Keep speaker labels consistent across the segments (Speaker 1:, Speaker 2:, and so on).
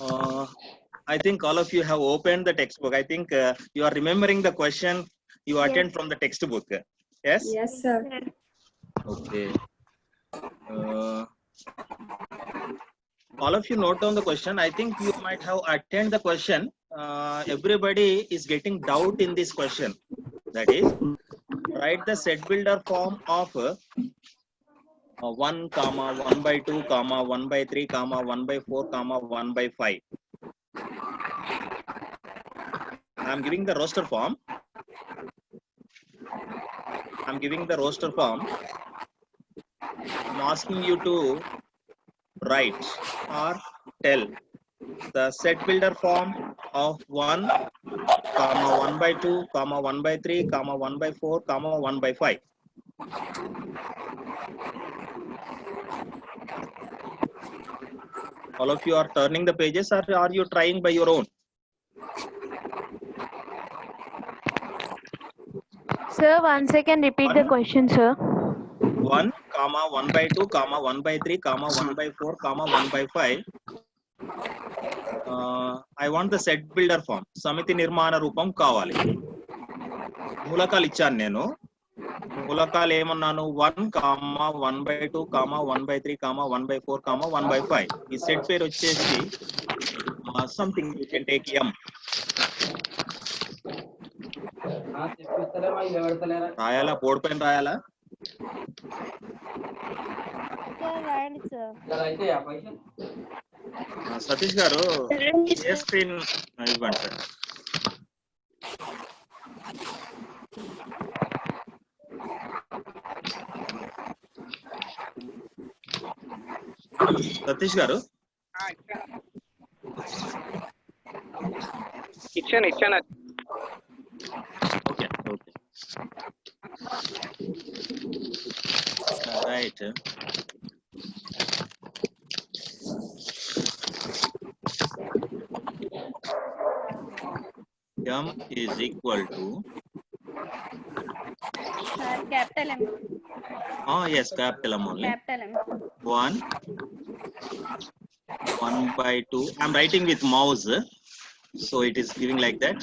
Speaker 1: Uh, I think all of you have opened the textbook. I think you are remembering the question you attend from the textbook. Yes?
Speaker 2: Yes, sir.
Speaker 1: Okay. All of you note down the question. I think you might have attended the question. Everybody is getting doubt in this question. That is, write the set builder form of 1 comma 1 by 2 comma 1 by 3 comma 1 by 4 comma 1 by 5. I am giving the roster form. I'm giving the roster form. I'm asking you to write or tell the set builder form of 1 comma 1 by 2 comma 1 by 3 comma 1 by 4 comma 1 by 5. All of you are turning the pages, or are you trying by your own?
Speaker 3: Sir, once again repeat the question, sir.
Speaker 1: 1 comma 1 by 2 comma 1 by 3 comma 1 by 4 comma 1 by 5. I want the set builder form. సమితి నిర్మాణ రూపం కావాలి. మూలకాలు ఇచ్చాను నేను. మూలకాలు ఏమన్నాను? 1 comma 1 by 2 comma 1 by 3 comma 1 by 4 comma 1 by 5. ఈ సెట్ పేరు వచ్చేసి something you can take m. రాయాలా? బోర్డు పైన రాయాలా? సతీష్ గారు ఏ స్క్రీన్ ఇవ్వండి సార్. సతీష్ గారు
Speaker 4: ఇచ్చాను.
Speaker 1: Okay okay right. m is equal to
Speaker 5: capital M.
Speaker 1: Yes, capital M only.
Speaker 5: Capital M.
Speaker 1: 1 by 2. I'm writing with mouse, so it is giving like that.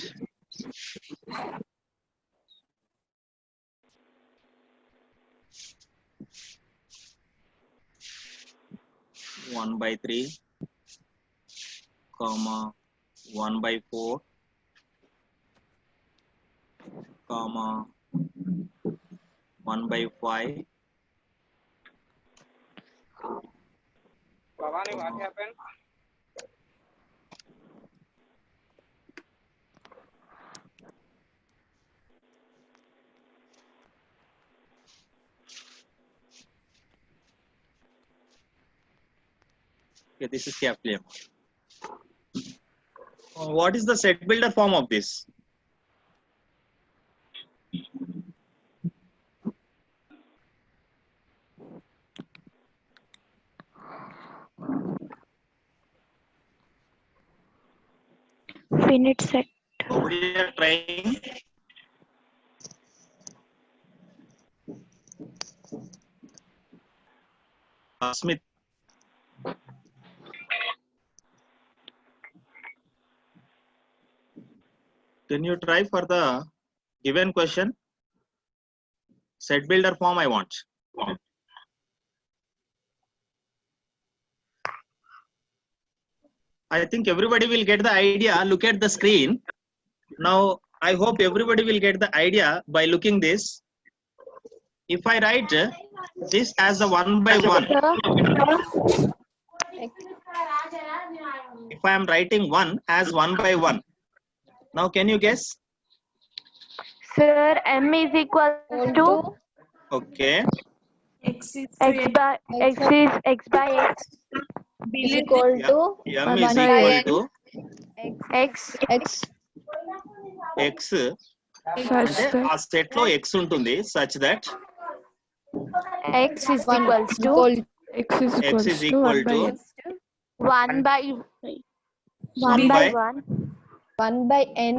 Speaker 1: One by 3, comma 1 by 4, comma 1 by 5.
Speaker 4: Bhavani, what happened?
Speaker 1: Okay, this is capital M. What is the set builder form of this?
Speaker 3: Finite set.
Speaker 1: Nobody are trying. Smith. Can you try for the given question? Set builder form I want. I think everybody will get the idea. Look at the screen. Now, I hope everybody will get the idea by looking this. If I write this as a 1 by 1, if I am writing 1 as 1 by 1, now can you guess?
Speaker 3: Sir, M is equal to
Speaker 1: Okay.
Speaker 2: X is
Speaker 3: x is x by x.
Speaker 2: is equal to
Speaker 1: M is
Speaker 2: 1 by
Speaker 1: equal
Speaker 2: n.
Speaker 1: to
Speaker 3: X
Speaker 1: x. అంటే ఆ set లో x ఉంటుంది such that
Speaker 3: x is equals to
Speaker 1: x is equal to
Speaker 3: 1 by
Speaker 1: 1 by
Speaker 2: 1 by n.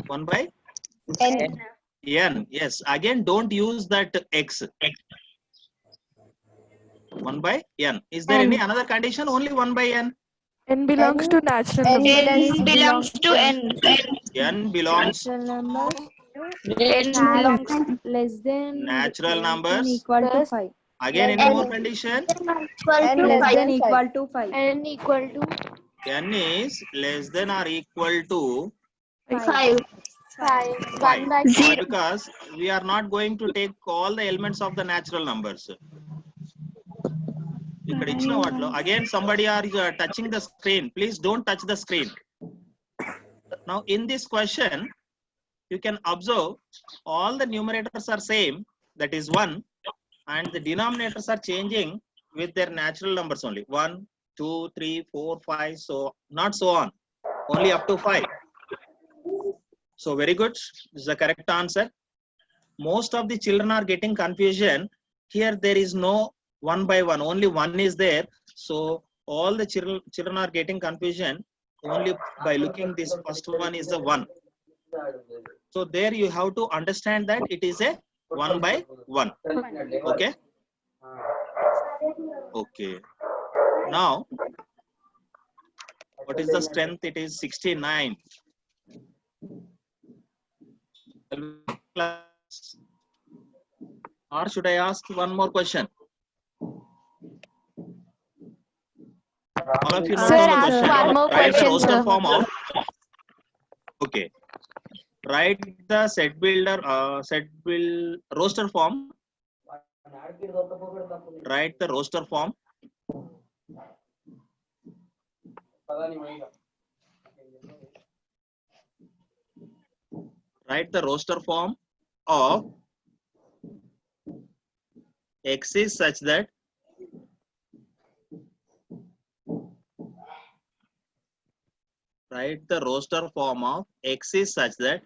Speaker 1: 1 by
Speaker 2: n.
Speaker 1: n. Yes, again don't use that x. 1 by n. Is there any another condition? Only 1 by n.
Speaker 3: N belongs to natural
Speaker 2: N
Speaker 3: number.
Speaker 2: belongs to
Speaker 5: N.
Speaker 1: N belongs
Speaker 6: Natural numbers
Speaker 5: N belongs
Speaker 6: less than
Speaker 1: natural numbers.
Speaker 6: equal to
Speaker 3: Plus
Speaker 6: 5.
Speaker 1: Again, any more condition?
Speaker 2: N
Speaker 6: Less
Speaker 2: less
Speaker 6: than
Speaker 2: than
Speaker 6: equal
Speaker 2: 5.
Speaker 6: to 5.
Speaker 3: N equal to
Speaker 1: N is less than or equal to
Speaker 3: 5.
Speaker 1: 5.
Speaker 3: 1 by
Speaker 1: Why? Because we are not going to take all the elements of the natural numbers. ఇక్కడ ఇచ్చిన వాటిలో again somebody are touching the screen. Please don't touch the screen. Now in this question you can observe all the numerators are same, that is 1, and the denominators are changing with their natural numbers only. 1, 2, 3, 4, 5, so not so on, only up to 5. So very good, this is the correct answer. Most of the children are getting confusion. Here there is no 1 by 1, only 1 is there. So all the children are getting confusion only by looking this first one is the 1. So there you have to understand that it is a 1 by 1. Okay. Okay. Now, what is the strength? It is 69. Or should I ask one more question? All of you know
Speaker 3: Sir,
Speaker 1: the
Speaker 3: ask
Speaker 1: question.
Speaker 3: one more
Speaker 1: Write the
Speaker 3: question,
Speaker 1: roster
Speaker 3: sir.
Speaker 1: form of. Okay. Write the set builder roster form. Write the roster form. Write the roster form of X is such that write the roster form of X is such that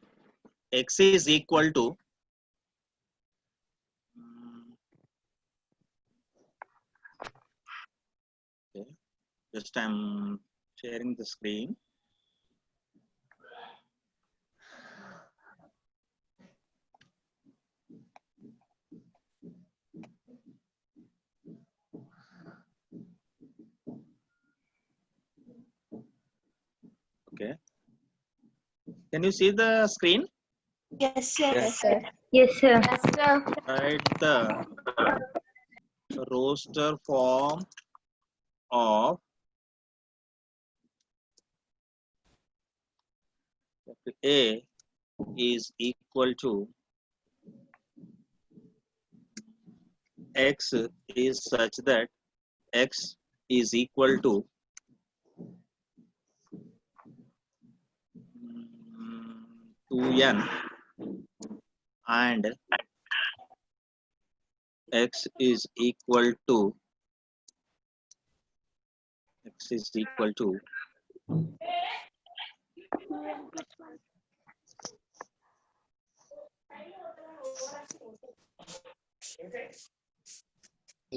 Speaker 1: X is equal to okay. Just I'm sharing the screen. Okay. Can you see the screen?
Speaker 2: Yes, sir. Yes, sir.
Speaker 3: Yes, sir. Yes, sir.
Speaker 1: Write the roster form of A is equal to X is such that X is equal to 2n and X is equal to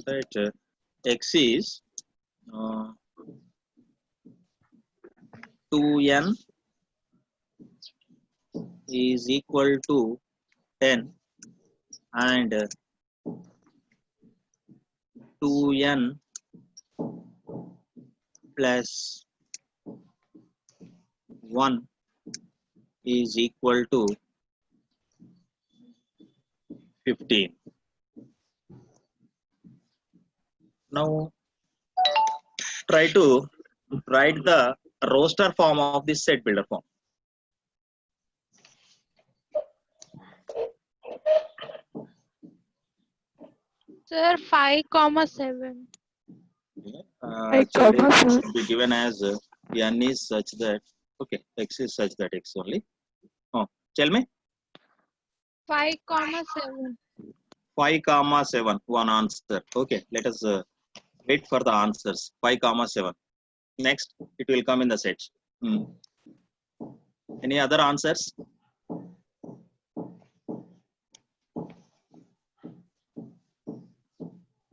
Speaker 1: that X is 2n is equal to 10 and 2n plus 1 is equal to 15. Now try to write the roster form of this set builder form.
Speaker 5: Sir, 5,7.
Speaker 1: Actually, it should be given as n is such that X is such that X only. Oh, tell me.
Speaker 5: 5,7.
Speaker 1: 5,7, one answer. Okay, let us wait for the answers. 5,7. Next, it will come in the sets. Any other answers?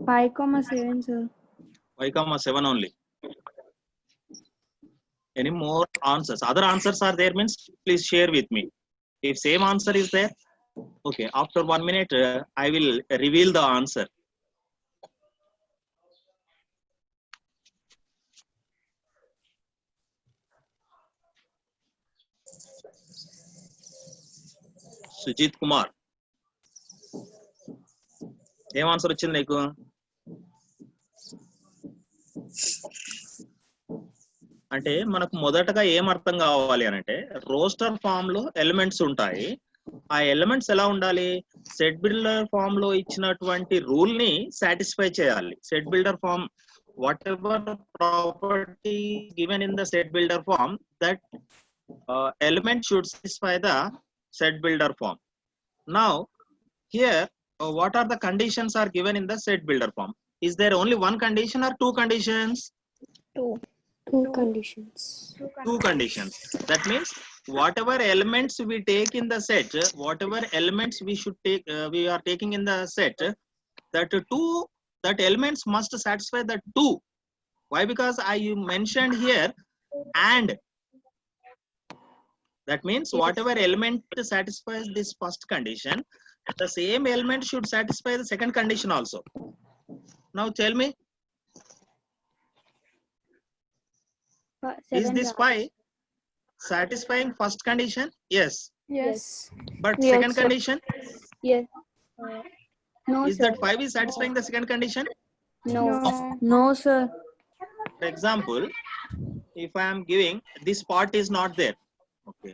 Speaker 6: 5,7, sir.
Speaker 1: 5,7 only. Any more answers? Other answers are there means please share with me. If same answer is there, okay. After 1 minute, I will reveal the answer. Sujith Kumar ఏం answer వచ్చింది నీకు? అంటే మనకు మొదటగా ఏం అర్థం కావాలి అని అంటే, రోస్టర్ ఫామ్ లో ఎలిమెంట్స్ ఉంటాయి. ఆ ఎలిమెంట్స్ ఎలా ఉండాలి? సెట్ బిల్డర్ ఫామ్ లో ఇచ్చినటువంటి రూల్ ని సాటిస్ఫై చేయాలి. Set builder form, whatever property given in the set builder form, that element should satisfy the set builder form. Now here what are the conditions are given in the set builder form? Is there only one condition or two conditions?
Speaker 6: Two conditions.
Speaker 1: Two conditions. That means whatever elements we take in the set, whatever elements we should take, we are taking in the set, that elements must satisfy the two. Why? Because I mentioned here and. That means whatever element satisfies this first condition, the same element should satisfy the second condition also. Now tell me, is this 5 satisfying first condition? Yes.
Speaker 6: Yes.
Speaker 1: But
Speaker 3: Yes,
Speaker 1: second
Speaker 3: sir.
Speaker 1: condition,
Speaker 6: Yes. No,
Speaker 1: is
Speaker 6: sir.
Speaker 1: that 5 is satisfying the second condition?
Speaker 6: No. No, sir.
Speaker 1: For example, if I am giving this part is not there. Okay.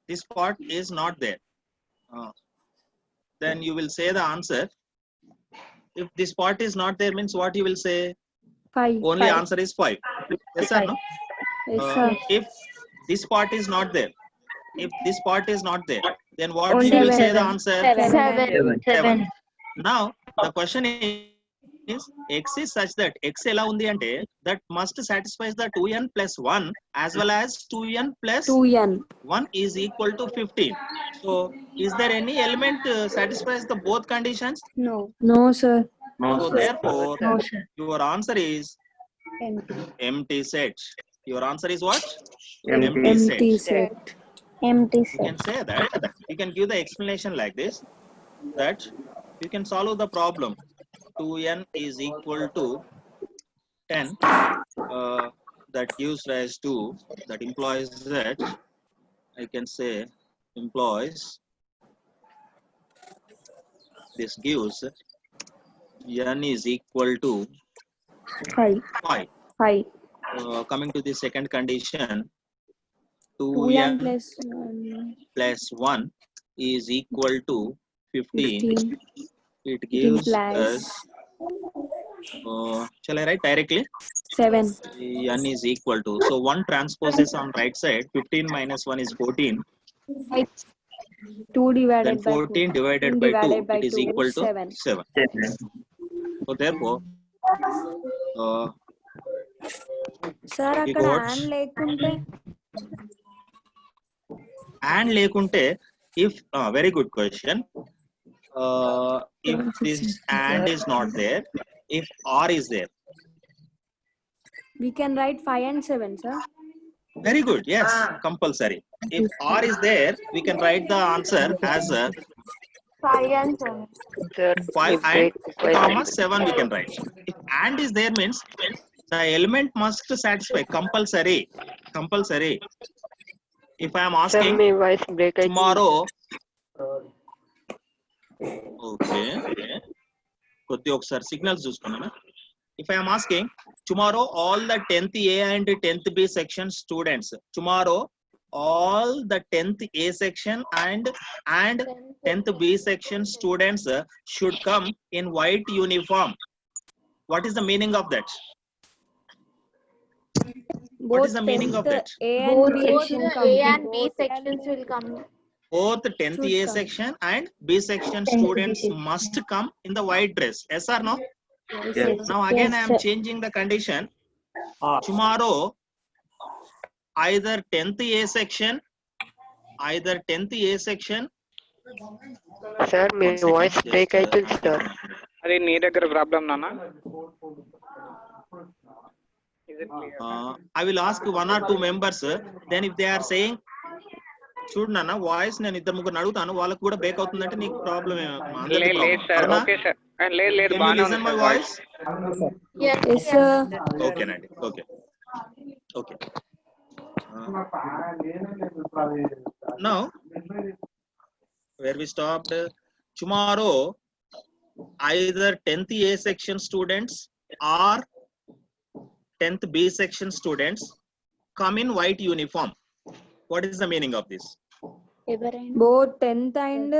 Speaker 1: This part is not there. Then you will say the answer. If this part is not there means what you will say?
Speaker 6: 5.
Speaker 1: Only answer is 5. Yes or no?
Speaker 6: Yes, sir.
Speaker 1: If this part is not there, if this part is not there, then what
Speaker 6: Only
Speaker 1: you will say the
Speaker 6: 7.
Speaker 1: answer?
Speaker 3: 7.
Speaker 1: Now the question is x is such that x ఎలా ఉంది అంటే that must satisfies the 2n plus 1 as well as 2n plus
Speaker 6: 2n.
Speaker 1: 1 is equal to 15. So is there any element satisfies the both conditions?
Speaker 6: No. No, sir.
Speaker 1: So therefore
Speaker 3: No, sir.
Speaker 1: your answer is
Speaker 6: Empty.
Speaker 1: empty set. Your answer is what?
Speaker 6: Empty set.
Speaker 3: Empty
Speaker 1: You can say that. You can give the explanation like this, that you can solve the problem. 2n is equal to 10. That gives rise to, that implies that, I can say implies, this gives n is equal to
Speaker 6: 5.
Speaker 1: 5.
Speaker 6: 5.
Speaker 1: Coming to the second condition,
Speaker 6: 2n
Speaker 1: 2n
Speaker 6: plus 1.
Speaker 1: plus 1 is equal to 15.
Speaker 6: 15.
Speaker 1: It gives
Speaker 6: implies
Speaker 1: us, shall I write directly?
Speaker 6: 7.
Speaker 1: N is equal to, so 1 transposes on right side, 15 minus 1 is 14,
Speaker 6: 2 divided
Speaker 1: then
Speaker 6: by
Speaker 1: 14
Speaker 6: 2.
Speaker 1: divided by 2,
Speaker 6: by
Speaker 1: it is
Speaker 6: 2,
Speaker 1: equal to
Speaker 6: 7.
Speaker 1: 7. So therefore,
Speaker 6: sir
Speaker 1: You
Speaker 6: అక్కడ
Speaker 1: got-
Speaker 6: and లేకుంటే
Speaker 1: and lekunte, if, very good question. If this and is not there, if or is there,
Speaker 6: we can write 5 and 7, sir.
Speaker 1: very good, yes, compulsory. If or is there, we can write the answer as
Speaker 3: 5 and 7.
Speaker 4: Sir,
Speaker 1: 5
Speaker 4: if
Speaker 1: and
Speaker 4: break,
Speaker 1: comma 7 we can write. If and is there means the element must satisfy, compulsory. If I am
Speaker 4: sir,
Speaker 1: asking
Speaker 4: my voice break.
Speaker 1: tomorrow, okay, కొద్ది ఒకసారి signals చూసుకున్నాను. If I am asking tomorrow all the 10th A and 10th B section students, tomorrow all the 10th A section and 10th B section students should come in white uniform. What is the meaning of that? What is the meaning of that?
Speaker 6: A and
Speaker 3: Both
Speaker 6: B
Speaker 3: A
Speaker 6: section come.
Speaker 3: and B sections will come.
Speaker 1: Both 10th A section and B section students must come in the white dress. Yes or no?
Speaker 6: Yes.
Speaker 1: Now again I am changing the condition. Tomorrow either 10th A section,
Speaker 4: Sir, my
Speaker 1: One second,
Speaker 4: voice break
Speaker 1: just,
Speaker 4: అవుతుంది sir.
Speaker 7: అది నీ దగ్గర problem నాన్న. Is it clear?
Speaker 1: I will ask one or two members, then if they are saying, చూడు నాన్న voice నేను ఇద్దరు ముగ్గురు అడుగుతాను, వాళ్ళకు కూడా బ్రేక్ అవుతుందంటే నీకు ప్రాబ్లం
Speaker 7: లేదు సార్, ఓకే సార్. లేదు బాగానే ఉంది
Speaker 1: my
Speaker 7: sir
Speaker 1: voice?
Speaker 3: Yes,
Speaker 6: Yes, sir.
Speaker 1: ఓకేనండి, okay. Now, where we stopped, tomorrow, either 10th A section students or 10th B section students come in white uniform. What is the meaning of this?
Speaker 6: Both 10th and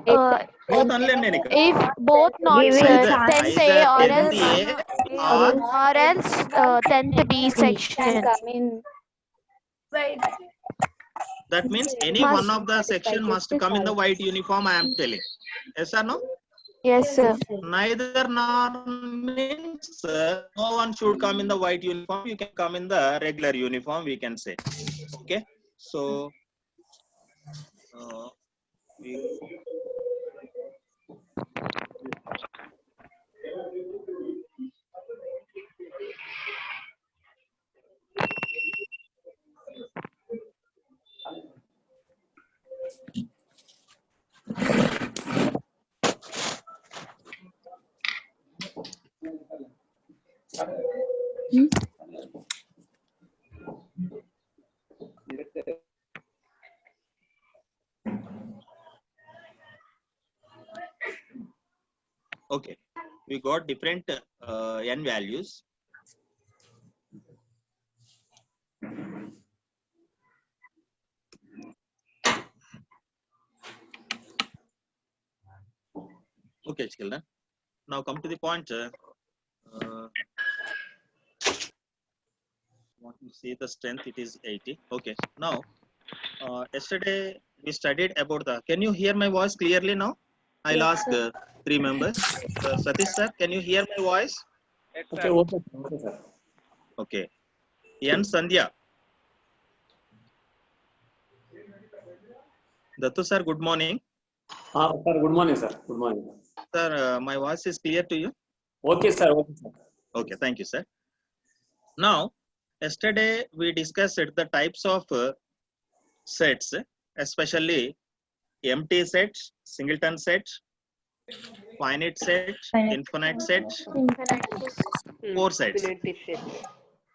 Speaker 1: Both unlearning.
Speaker 3: If both not
Speaker 2: Giving
Speaker 3: sir,
Speaker 2: chance.
Speaker 3: 10th A or
Speaker 1: Either
Speaker 3: else
Speaker 1: 10th A
Speaker 3: or else 10th B section.
Speaker 1: that means any
Speaker 3: Must.
Speaker 1: one of the section must come in the white uniform, I am telling. Yes or no?
Speaker 3: Yes, sir.
Speaker 1: Neither nor means no one should come in the white uniform. You can come in the regular uniform, we can say. Okay. So, okay, we got different n values. Okay, children. Now come to the point. Want to see the strength? It is 80. Okay. Now, yesterday we studied about the. Can you hear my voice clearly now? I'll ask 3 members. Satish sir, can you hear my voice?
Speaker 7: Yes,
Speaker 8: Okay,
Speaker 7: sir.
Speaker 8: okay, okay, sir.
Speaker 1: Okay. Yan Sandhya. Dattu sir, good morning.
Speaker 8: Sir, good morning, sir. Good morning.
Speaker 1: Sir, my voice is clear to you?
Speaker 8: Okay, sir. Okay, sir.
Speaker 1: Okay, thank you, sir. Now, yesterday we discussed the types of sets, especially empty sets, singleton set, finite set, infinite set, 4 sets.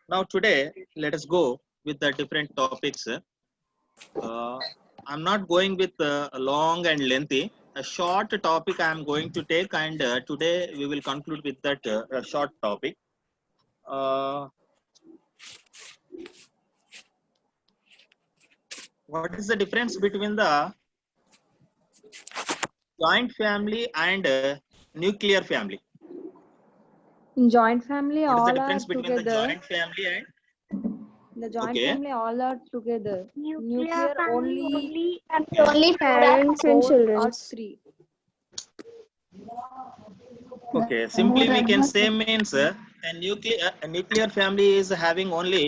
Speaker 1: Now today, let us go with the different topics. I'm not going with long and lengthy. A short topic I am going to take, and today we will conclude with that short topic. What is the difference between the joint family and nuclear family?
Speaker 6: in joint family,
Speaker 1: What is the
Speaker 6: all are
Speaker 1: difference between the
Speaker 6: together.
Speaker 1: joint family and
Speaker 6: The joint
Speaker 1: Okay.
Speaker 6: family, all are together.
Speaker 2: Nuclear
Speaker 6: only
Speaker 2: only parents and
Speaker 6: four
Speaker 2: children.
Speaker 6: or three.
Speaker 1: Okay, simply we can say means a nuclear family is having only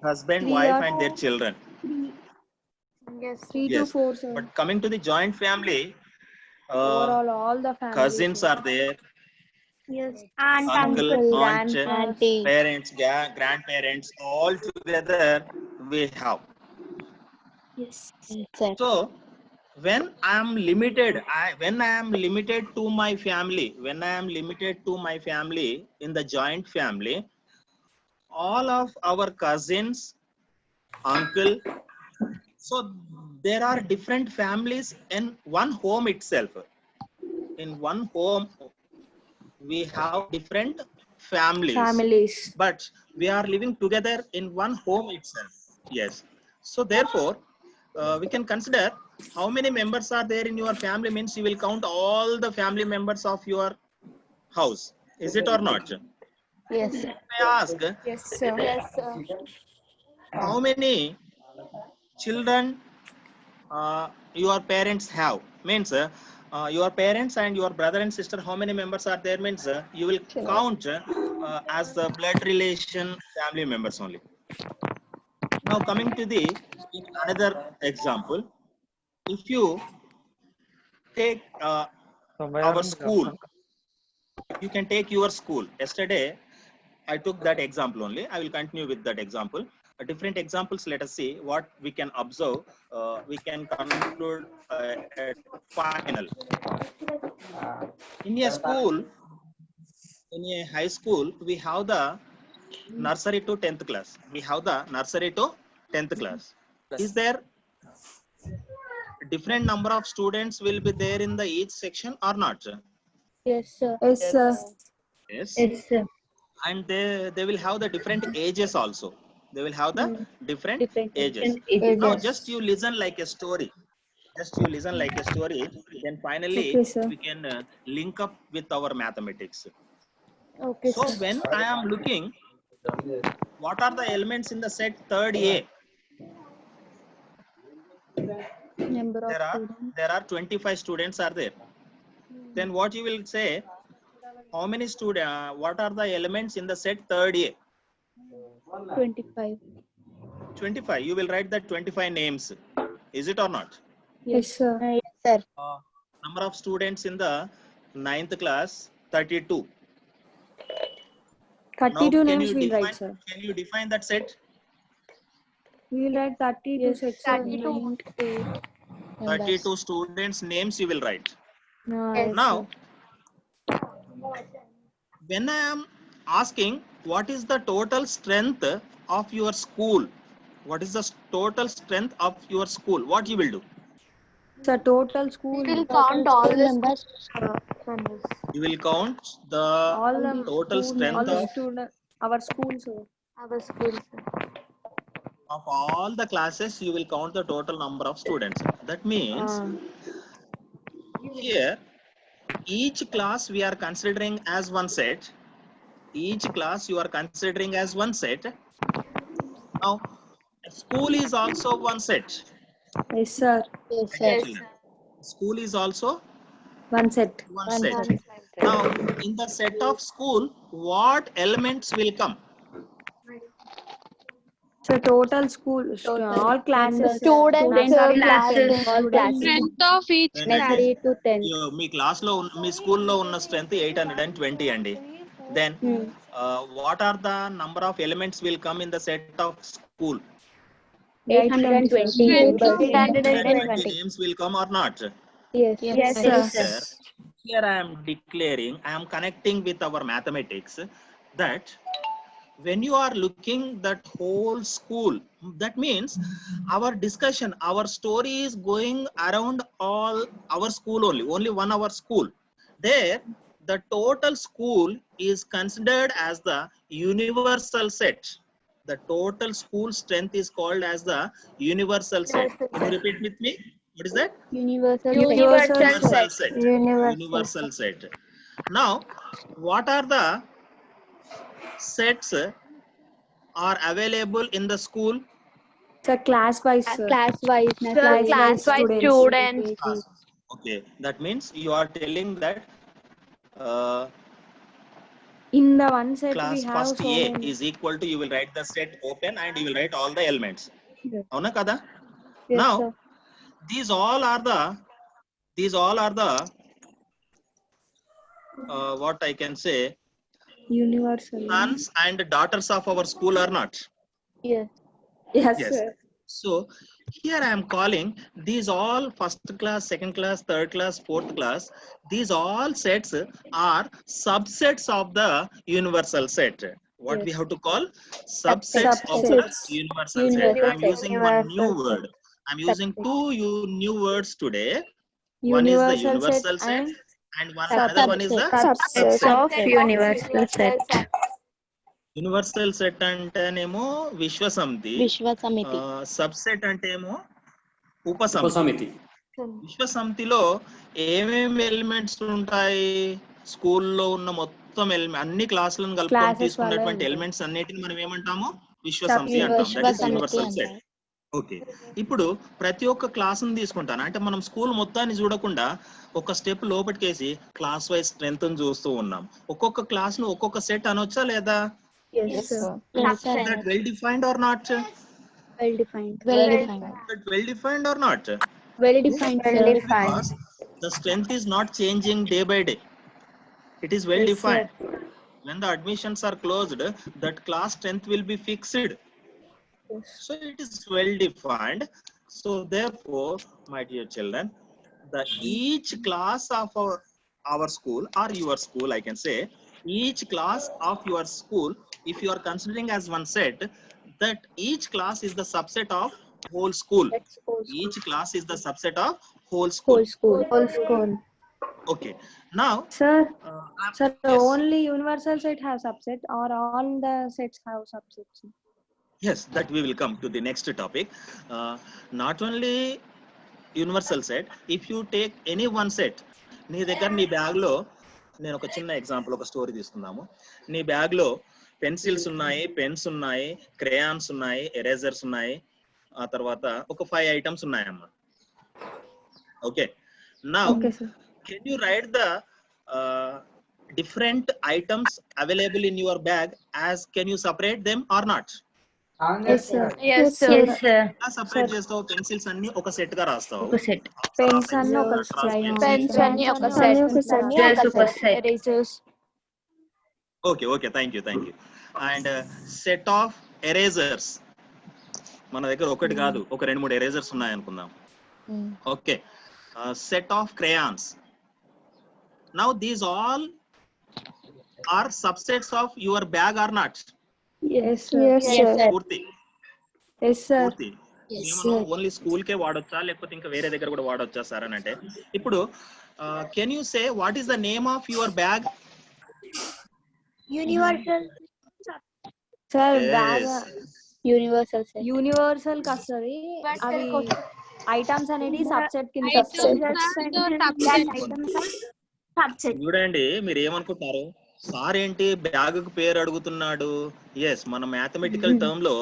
Speaker 1: husband,
Speaker 6: Three
Speaker 1: wife,
Speaker 6: or
Speaker 1: and their children.
Speaker 3: Yes.
Speaker 6: 3 to
Speaker 1: Yes,
Speaker 6: 4, sir.
Speaker 1: but coming to the joint family,
Speaker 6: Overall, all the families.
Speaker 1: cousins are there,
Speaker 2: Yes. Aunt,
Speaker 1: uncle,
Speaker 2: uncle,
Speaker 1: aunt,
Speaker 2: auntie.
Speaker 1: parents, grandparents, all together we have.
Speaker 2: Yes. Sir.
Speaker 1: So when I am limited, when I am limited to my family, in the joint family, all of our cousins, uncle, so there are different families in one home itself. In one home, we have different families, but we are living together in one home itself. Yes. So therefore, we can consider how many members are there in your family means you will count all the family members of your house. Is it or not?
Speaker 3: Yes.
Speaker 1: I ask,
Speaker 6: Yes, sir.
Speaker 3: Yes, sir.
Speaker 1: how many children your parents have? Means your parents and your brother and sister, how many members are there? Means you will count as the blood relation family members only. Now coming to the another example, if you take our school, you can take your school. Yesterday I took that example only. I will continue with that example. Different examples, let us see what we can observe. We can conclude at final. In a school, in a high school, we have the nursery to 10th class. We have the nursery to 10th class. Is there different number of students will be there in the each section or not?
Speaker 2: Yes, sir.
Speaker 6: Yes, sir.
Speaker 1: Yes.
Speaker 2: Yes, sir.
Speaker 1: And they will have the different ages also. They will have the different ages.
Speaker 2: ages.
Speaker 1: Now just you listen like a story. Just you listen like a story. Then finally
Speaker 6: Okay, sir.
Speaker 1: we can link up with our mathematics.
Speaker 2: Okay,
Speaker 1: So
Speaker 2: sir.
Speaker 1: when I am looking, what are the elements in the set third A?
Speaker 2: Number of students.
Speaker 1: There are 25 students are there. Then what you will say? How many students? What are the elements in the set third A?
Speaker 2: 25.
Speaker 1: 25. You will write the 25 names. Is it or not?
Speaker 6: Yes, sir.
Speaker 2: Yes, sir.
Speaker 1: Number of students in the 9th class, 32.
Speaker 6: 32
Speaker 1: Now,
Speaker 6: names we'll write, sir.
Speaker 1: Can you define that set?
Speaker 6: We will write 32
Speaker 2: Yes,
Speaker 6: sets, sir.
Speaker 2: 32.
Speaker 1: 32 students' names you will write.
Speaker 6: Yes,
Speaker 1: Now,
Speaker 6: sir.
Speaker 1: when I am asking what is the total strength of your school, what is the total strength of your school, what you will do?
Speaker 6: So total school.
Speaker 3: We will count all the
Speaker 2: numbers.
Speaker 3: members.
Speaker 1: You will count the
Speaker 6: all the
Speaker 1: total
Speaker 6: school,
Speaker 1: strength
Speaker 6: all the
Speaker 1: of
Speaker 6: student, our school, sir.
Speaker 3: Our school, sir.
Speaker 1: all the classes. You will count the total number of students. That means here each class we are considering as one set. Each class you are considering as one set. Now school is also one set.
Speaker 6: Yes, sir.
Speaker 2: Yes, sir.
Speaker 1: School is also
Speaker 6: One set.
Speaker 1: one set. Now in the set of school, what elements will come?
Speaker 6: So total school, all classes.
Speaker 2: Students, classes, all classes.
Speaker 5: Strength of each
Speaker 1: Then
Speaker 5: class.
Speaker 1: it is-
Speaker 2: 3 to 10.
Speaker 1: Me class లో మీ స్కూల్లో ఉన్న strength 820 అండి. Then what are the number of elements will come in the set of school?
Speaker 2: 820 members.
Speaker 1: 820 names will come or not?
Speaker 2: Yes,
Speaker 6: Yes, sir.
Speaker 1: Here I am declaring, I am connecting with our mathematics that when you are looking that whole school, that means our discussion, our story is going around all our school only one our school. There the total school is considered as the universal set. The total school strength is called as the universal set. Can you repeat with me? What is that?
Speaker 2: Universal
Speaker 1: set. Universal set. Now what are the sets are available in the school?
Speaker 6: So class wise, sir.
Speaker 2: Class wise.
Speaker 3: Class-wise students.
Speaker 1: Okay, that means you are telling that
Speaker 6: In the one set
Speaker 1: class
Speaker 6: we have
Speaker 1: first
Speaker 6: so
Speaker 1: A
Speaker 6: many.
Speaker 1: is equal to, you will write the set open and you will write all the elements. Avuna kada?
Speaker 2: Yes,
Speaker 1: Now
Speaker 2: sir.
Speaker 1: these all are the what I can say,
Speaker 6: Universal.
Speaker 1: sons and daughters of our school or not?
Speaker 2: Yes.
Speaker 6: Yes,
Speaker 1: Yes.
Speaker 6: sir.
Speaker 1: So here I am calling these all first class, second class, third class, fourth class. These all sets are subsets of the universal set. What we have to call? Subsets of the universal set. I am using one new word. I am using two new words today. One is the universal set and another one is the
Speaker 3: Subsets of universal set.
Speaker 1: Universal set అంటేనేమో విశ్వసమితి,
Speaker 2: Vishwasamiti.
Speaker 1: Subset అంటే ఏమో ఉపసమితి.
Speaker 8: ఉపసమితి.
Speaker 1: విశ్వసమితిలో ఏమేమి elements ఉంటాయి? స్కూల్లో ఉన్న మొత్తం అన్ని క్లాసులను కలుపుకొని తీసుకున్నటువంటి ఎలిమెంట్స్ అన్నిటిని మనం ఏమంటాము? విశ్వసమితి అంటాం. That is universal set. Okay, ఇప్పుడు ప్రతి ఒక్క క్లాసుని తీసుకుంటాను అంటే మనం స్కూల్ మొత్తాన్ని చూడకుండా ఒక స్టెప్ లోపలికేసి క్లాస్ వైజ్ స్ట్రెంత్ చూస్తూ ఉన్నాం. ఒక్కొక్క క్లాస్ ను ఒక్కొక్క సెట్ అనొచ్చా లేదా?
Speaker 6: Yes, sir.
Speaker 1: Is that well defined or not?
Speaker 2: Well defined.
Speaker 1: Is that well defined or not?
Speaker 2: Well defined, sir.
Speaker 1: Because the strength is not changing day by day. It is well defined. When the admissions are closed, that class strength will be fixed. So it is well defined. So therefore, my dear children, the each class of our school or your school, I can say, each class of your school if you are considering as one set, that each class is the subset of whole school.
Speaker 2: That's whole school.
Speaker 1: Each class is the subset of whole school.
Speaker 2: Whole school.
Speaker 3: Whole school.
Speaker 1: Okay. Now,
Speaker 6: Sir, sir,
Speaker 1: yes.
Speaker 6: only universal set have subset or all the sets have subsets?
Speaker 1: Yes, that we will come to the next topic. Not only universal set, if you take any one set, నీ దగ్గర నీ bag లో, నేను ఒక చిన్న example, ఒక story తీసుకుందాము. నీ బ్యాగ్ లో పెన్సిల్స్ ఉన్నాయి, పెన్స్ ఉన్నాయి, క్రేయాన్స్ ఉన్నాయి, ఎరేజర్స్ ఉన్నాయి, ఆ తర్వాత ఒక 5 ఐటమ్స్ ఉన్నాయమ్మా. Okay. Now
Speaker 6: Okay, sir.
Speaker 1: can you write the different items available in your bag, as can you separate them or not?
Speaker 6: Yes, sir.
Speaker 3: Yes, sir.
Speaker 2: Yes,
Speaker 3: sir.
Speaker 1: ఎలా separate చేస్తావు? Pencils అన్ని ఒక set గా రాస్తావు.
Speaker 3: ఒక set.
Speaker 6: Pens అన్ని ఒక
Speaker 3: Pens అన్ని ఒక
Speaker 6: Pens
Speaker 3: set.
Speaker 6: అన్ని ఒక set.
Speaker 3: Just ఒక set.
Speaker 2: Erasers.
Speaker 1: Okay, okay, thank you. And set of erasers, మన దగ్గర ఒకటి కాదు, ఒక 2-3 ఎరేజర్స్ ఉన్నాయి అనుకుందాం. Okay. Set of crayons. Now these all are subsets of your bag or not?
Speaker 6: Yes, sir.
Speaker 2: Yes, sir.
Speaker 1: పూర్తి
Speaker 6: Yes, sir.
Speaker 1: పూర్తి only school కే వాడొచ్చా, లేకపోతే ఇంకా వేరే దగ్గర కూడా వాడొచ్చా సార్ అని అంటే, ఇప్పుడు can you say what is the name of your bag?
Speaker 2: Universal.
Speaker 6: Sir, bag
Speaker 2: Universal set.
Speaker 6: Universal వస్తుంది. అవి ఐటమ్స్ అనేది సబ్సెట్ కింద
Speaker 1: చూడండి, మీరు ఏమనుకుంటున్నారు, సార్ ఏంటి బ్యాగ్ పేరు అడుగుతున్నాడు? ఎస్, మన మ్యాథమెటికల్ టర్మ్ లో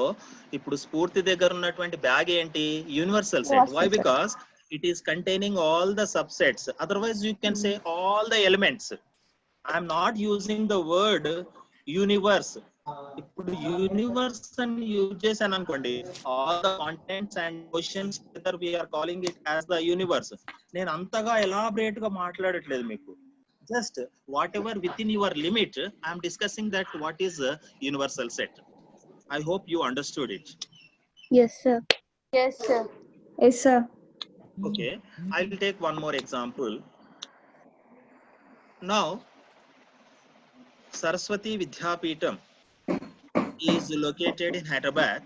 Speaker 1: ఇప్పుడు స్ఫూర్తి దగ్గర ఉన్నటువంటి బ్యాగ్ ఏంటి? Universal set. Why? Because it is containing all the subsets. Otherwise you can say all the elements. I'm not using the word universe. ఇప్పుడు యూనివర్స్ అని యూజ్ చేశాను అనుకోండి, all the contents and questions we're calling it as the universe. నేను అంతగా elaborate గా మాట్లాడట్లేదు మీకు. Just whatever within your limit, I am discussing that what is a universal set. I hope you understood it.
Speaker 2: Yes, sir.
Speaker 3: Yes, sir.
Speaker 6: Yes, sir.
Speaker 1: Okay, I will take one more example. Now, Saraswati Vidyapeetham is located in Hyderabad.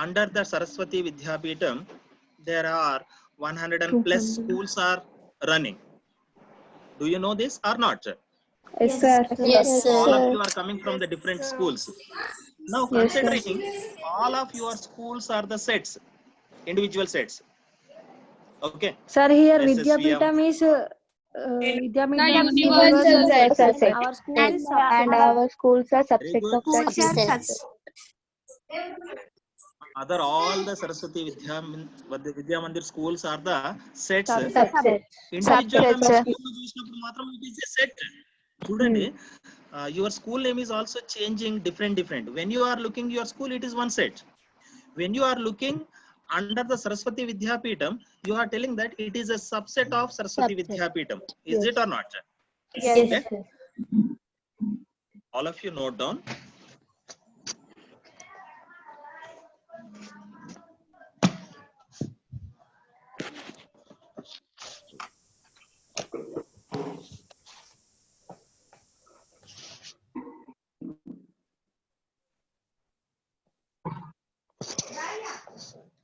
Speaker 1: Under the Saraswati Vidyapeetham, there are 100 plus schools are running. Do you know this or not?
Speaker 6: Yes, sir.
Speaker 2: Yes, sir.
Speaker 1: All of you are coming from the different schools. Now, considering all of your schools are the sets, individual sets. Okay.
Speaker 6: Sir, here
Speaker 1: SSVM.
Speaker 6: Vidyapeetham is
Speaker 2: Universal set.
Speaker 6: Our school is
Speaker 2: And our schools are subsets of
Speaker 1: Very
Speaker 2: that
Speaker 1: good.
Speaker 2: sets.
Speaker 1: Other all the Saraswati Vidya Mandir schools are the sets.
Speaker 2: Subsets.
Speaker 1: Individual
Speaker 3: Subsets.
Speaker 1: school చూసినప్పుడు మాత్రం it is a set. చూడండి, your school name is also changing different. When you are looking your school, it is one set. When you are looking under the Saraswati Vidyapeetham, you are telling that it is a subset of Saraswati Vidyapeetham. Is it or not?
Speaker 2: Yes,
Speaker 1: Okay.
Speaker 2: sir.
Speaker 1: All of you note down.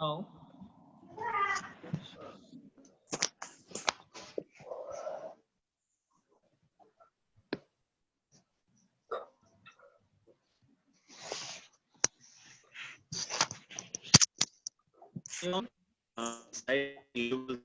Speaker 1: Now, you know, you will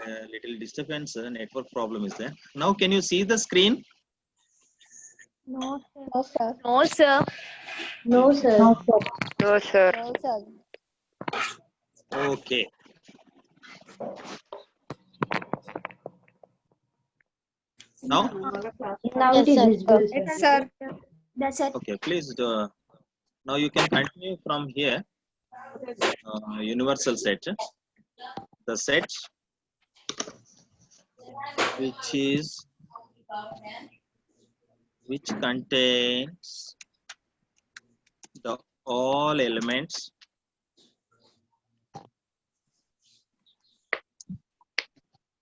Speaker 1: a little disturbance, network problem is there. Now, can you see the screen?
Speaker 2: No, sir.
Speaker 3: No, sir.
Speaker 2: No, sir.
Speaker 7: No, sir.
Speaker 2: No, sir.
Speaker 1: Okay. Now,
Speaker 2: Now it is visible, sir.
Speaker 3: Yes, sir.
Speaker 2: That's it.
Speaker 1: okay, please. Now you can continue from here. Universal set. The set which contains the all elements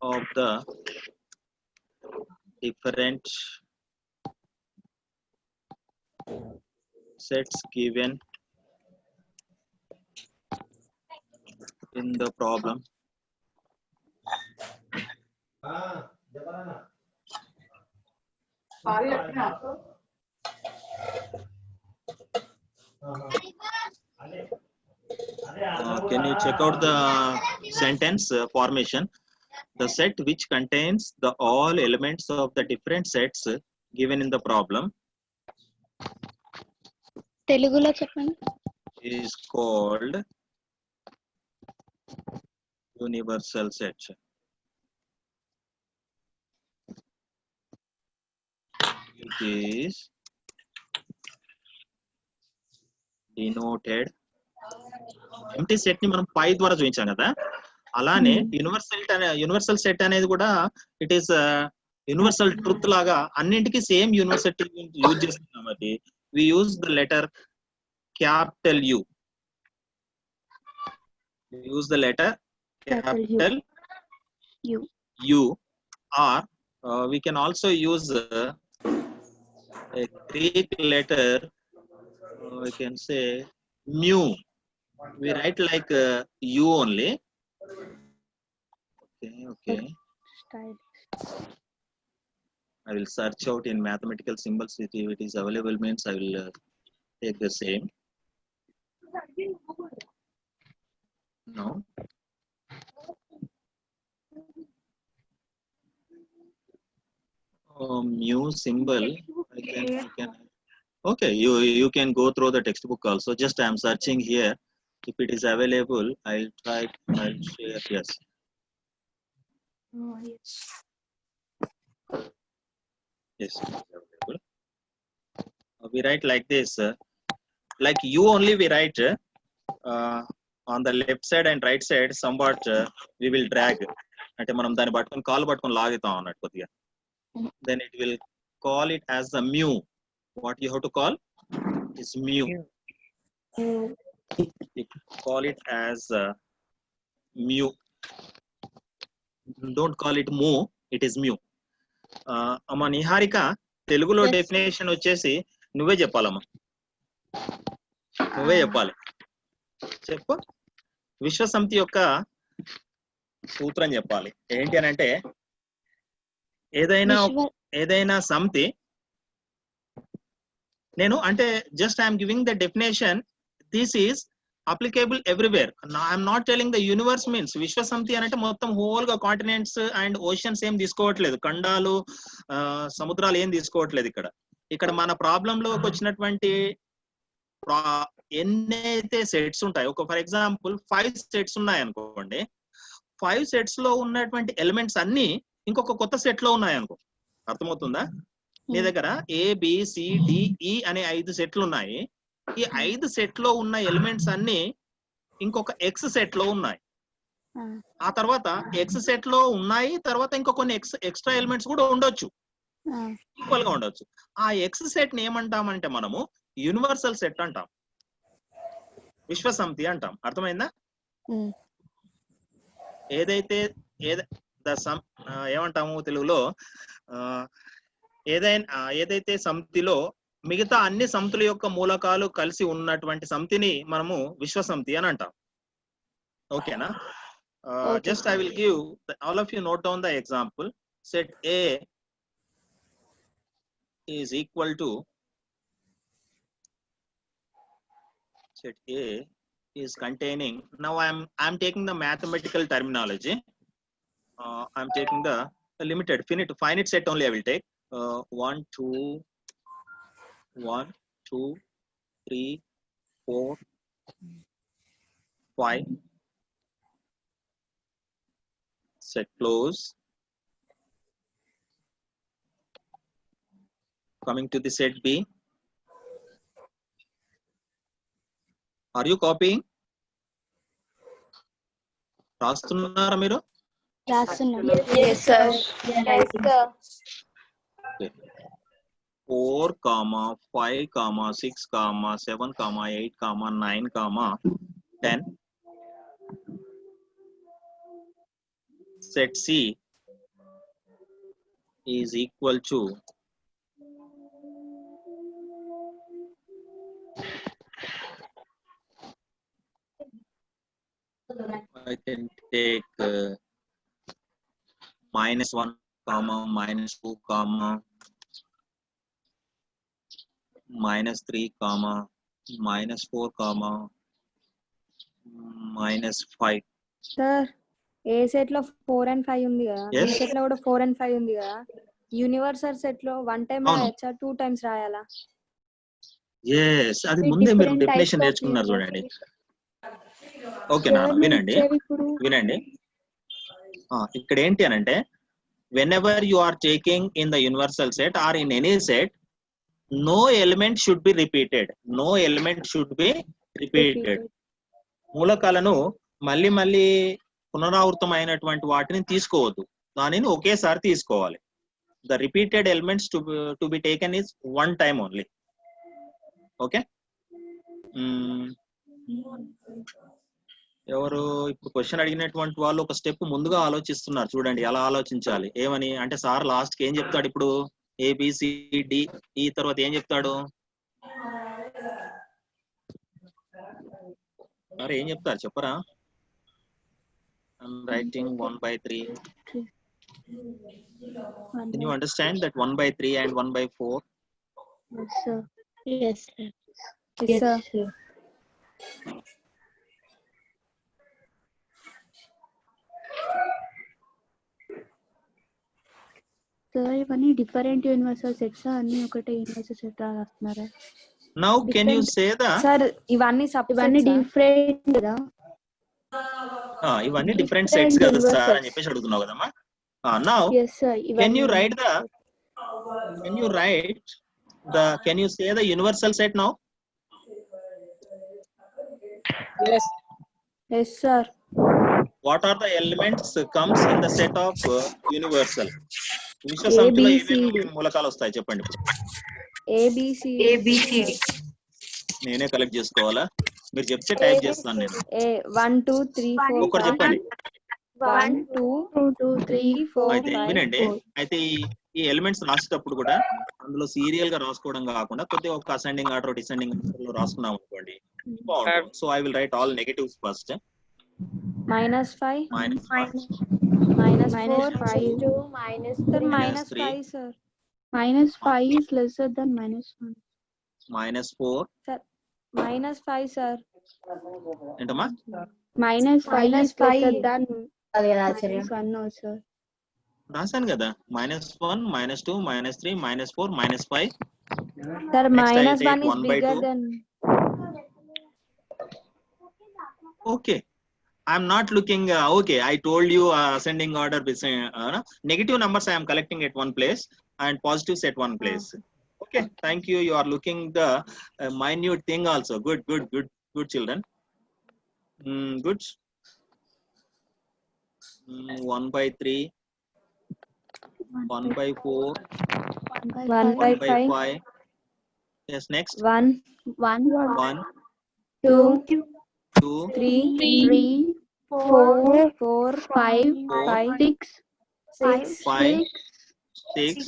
Speaker 1: of the different sets given in the problem can you check out the sentence formation? The set which contains the all elements of the different sets given in the problem
Speaker 5: తెలుగులో చెప్పండి.
Speaker 1: is called universal set. It is denoted. Empty set ని మనం పై ద్వారా చూపించాం కదా, అలానే universal set అనేది కూడా ఇట్ ఈస్ యూనివర్సల్ ట్రూత్ లాగా అన్నింటికి సేమ్ యూనివర్సల్ యూజ్ చేస్తున్నాం కాబట్టి we use the letter capital U. Use the letter capital U or we can also use a Greek letter, we can say mu. We write like u only. Okay. I will search out in mathematical symbols. If it is available means I will take the same. No. Mu symbol. I can. Okay, you can go through the textbook also. Just I am searching here. If it is available, I'll try. I'll share. Yes. Yes. Available. We write like this. Like you only we write on the left side and right side. Somewhat we will drag. అంటే మనం దాన్ని పట్టుకొని కాలు పట్టుకొని లాగుతాం అన్నట్టు కొద్దిగా. Then it will call it as the mu. What you have to call is mu. Call it as mu. Don't call it mu. It is mu. అమ్మ నిహారిక, తెలుగులో డెఫినేషన్ వచ్చేసి నువ్వే చెప్పాలమ్మా. నువ్వే చెప్పాలి. చెప్పు. విశ్వసమితి యొక్క సూత్రం చెప్పాలి. ఏంటి అని అంటే ఏదైనా సమితి, నేను అంటే just I'm giving the definition. This is applicable everywhere. I'm not telling the universe means. విశ్వసమితి అంటే మొత్తం హోల్ గా కాంటినెంట్స్ అండ్ ఓషన్స్ ఏం తీసుకోవట్లేదు, ఖండాలు సముద్రాలు ఏం తీసుకోవట్లేదు. ఇక్కడ మన ప్రాబ్లం లోకి వచ్చినటువంటి ఎన్నైతే సెట్స్ ఉంటాయి, ఒక ఫర్ ఎగ్జాంపుల్ 5 సెట్స్ ఉన్నాయి అనుకోండి. 5 సెట్స్ లో ఉన్నటువంటి ఎలిమెంట్స్ అన్ని ఇంకొక కొత్త సెట్ లో ఉన్నాయి అనుకో. అర్థమవుతుందా? నీ దగ్గర ABCDE అనే 5 సెట్లు ఉన్నాయి. ఈ 5 సెట్ లో ఉన్న ఎలిమెంట్స్ అన్ని ఇంకొక X సెట్ లో ఉన్నాయి. ఆ తర్వాత X సెట్ లో ఉన్నాయి, తర్వాత ఇంకో కొన్ని ఎక్స్ట్రా ఎలిమెంట్స్ కూడా ఉండొచ్చు, ఈక్వల్ గా ఉండొచ్చు. ఆ X సెట్ ని ఏమంటామంటే మనము యూనివర్సల్ సెట్ అంటాం, విశ్వసమితి అంటాం. అర్థమైందా? ఏదైతే ఏమంటాము తెలుగులో, ఏదైతే సమితిలో మిగతా అన్ని సమితుల యొక్క మూలకాలు కలిసి ఉన్నటువంటి సమితిని మనము విశ్వసమితి అని అంటాం. ఓకేనా? Just I will give all of you note down the example. Set A is equal to, set A is containing, now I'm taking the mathematical terminology. I'm taking the limited finite set only. I will take 1 2 1, 2, 3, 4, 5. Set close. Coming to the set B. Are you copying? రాస్తున్నారా మీరు?
Speaker 5: రాస్తున్నాం.
Speaker 3: Yes, sir. Yes, sir.
Speaker 1: 4, 5, 6, 7, 8, 9, 10. Set C is equal to I can take -1, -2, -3, -4, -5.
Speaker 6: Sir A set లో 4 and 5 ఉంది కదా,
Speaker 1: Yes.
Speaker 6: B set లో కూడా 4 and 5 ఉంది కదా, universal set లో 1 time
Speaker 1: అవును.
Speaker 6: రాయచ్చా 2 times రాయాలా?
Speaker 1: ఎస్, అది ముందే మీరు డెఫినేషన్ నేర్చుకున్నారు చూడండి. ఓకేనా, వినండి వినండి. ఇక్కడ ఏంటి అని అంటే, whenever you are taking in the universal set or in any set, no element should be repeated. No element should be repeated. మూలకాలను మళ్ళీ మళ్ళీ పునరావృతమైనటువంటి వాటిని తీసుకోవద్దు, దానిని ఒకేసారి తీసుకోవాలి. The repeated elements to be taken is one time only. Okay. ఎవరు ఇప్పుడు క్వశ్చన్ అడిగినటువంటి వాళ్ళు ఒక స్టెప్ ముందుగా ఆలోచిస్తున్నారు చూడండి, ఎలా ఆలోచించాలి ఏమని అంటే, సార్ లాస్ట్ కి ఏం చెప్తాడు ఇప్పుడు, ABCD ఈ తర్వాత ఏం చెప్తాడు, మరి ఏం చెప్తారు చెప్పరా? I'm writing 1/3. Can you understand that 1/3 and 1/4?
Speaker 5: Yes, sir.
Speaker 2: Yes, sir.
Speaker 6: Yes, sir.
Speaker 5: Sir ఇవన్నీ డిఫరెంట్ యూనివర్సల్ సెట్స్ అన్ని ఒకటే యూనివర్సల్ సెట్ రాస్తున్నారా?
Speaker 1: Now can you say the
Speaker 6: sir ఇవన్నీ
Speaker 5: ఇవన్నీ డిఫరెంట్ కదా?
Speaker 1: ఇవన్నీ డిఫరెంట్ సెట్స్ కదా సార్ అని చెప్పేసి అడుగుతున్నావు కదమ్మా. Now
Speaker 5: Yes, sir.
Speaker 1: can you write can you say the universal set now?
Speaker 6: Yes, sir.
Speaker 1: What are the elements comes in the set of universal? మిశ్ర సమితిలో ఏమేమి మూలకాలు వస్తాయి చెప్పండి.
Speaker 6: ABCD.
Speaker 1: నేనే కలెక్ట్ చేసుకోవాలా? మీరు చెప్తే టైప్ చేస్తాను నేను.
Speaker 6: 1 2 3 4
Speaker 1: ఒక్కటి చెప్పండి.
Speaker 6: 1 2 3 4
Speaker 1: అయితే వినండి, అయితే ఈ ఎలిమెంట్స్ రాసేటప్పుడు కూడా అందులో సీరియల్ గా రాసుకోవడం కాకుండా కొద్దిగా ఒక అసెండింగ్ ఆర్డర్ డిసెండింగ్ ఆర్డర్ లో రాసుకున్నాం అనుకోండి. So I will write all negatives first.
Speaker 6: -5
Speaker 1: -5
Speaker 6: -4
Speaker 3: -2
Speaker 6: -5 sir.
Speaker 5: -5 is lesser than -1.
Speaker 1: -4
Speaker 6: sir. -5 sir.
Speaker 1: ఏంటమ్మా?
Speaker 5: -5 is lesser than
Speaker 2: -1
Speaker 5: also.
Speaker 1: రాశాను కదా, -1 -2 -3 -4 -5.
Speaker 6: Sir,
Speaker 1: Next, I'll take
Speaker 6: -1 is
Speaker 1: 1/2.
Speaker 6: bigger than.
Speaker 1: Okay, I'm not looking. Okay, I told you ascending order. Negative numbers I am collecting at one place and positives at one place. Okay, thank you. You are looking the minute thing also. Good children. Good. 1/3, 1/4, 1/5. Yes, next.
Speaker 6: 1
Speaker 1: 1,
Speaker 6: 2
Speaker 1: 2,
Speaker 6: 3 4
Speaker 5: 5 6
Speaker 1: 5, 6.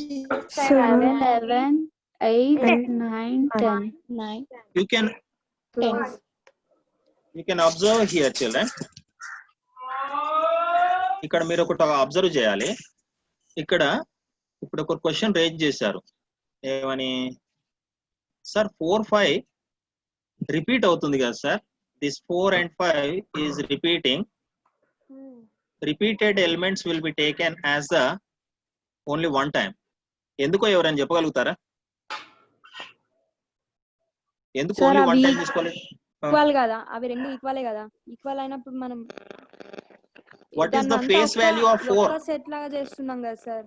Speaker 5: 7 8 9 10.
Speaker 1: You can observe here, children. ఇక్కడ మీరు ఒకటి observe చేయాలి. ఇక్కడ ఇప్పుడు ఒక question raise చేశారు, ఏమని sir 4 5 repeat అవుతుంది కదా sir, this 4 and 5 is repeating. Repeated elements will be taken as the only one time. ఎందుకో ఎవరైనా చెప్పగలుగుతారా? ఎందుకు
Speaker 6: Sir,
Speaker 1: ఓన్లీ వన్
Speaker 6: అవి
Speaker 1: టైం తీసుకోవాలి?
Speaker 6: ఈక్వల్ కదా, అవి రెండు ఈక్వలే కదా. ఈక్వల్ అయినప్పుడు మనం
Speaker 1: వాట్ ఈస్
Speaker 6: దాన్ని
Speaker 1: ద
Speaker 6: అంతా
Speaker 1: ఫేస్ వాల్యూ ఆఫ్ 4?
Speaker 6: ఒక్క సెట్ లాగా చేస్తున్నాం కదా sir.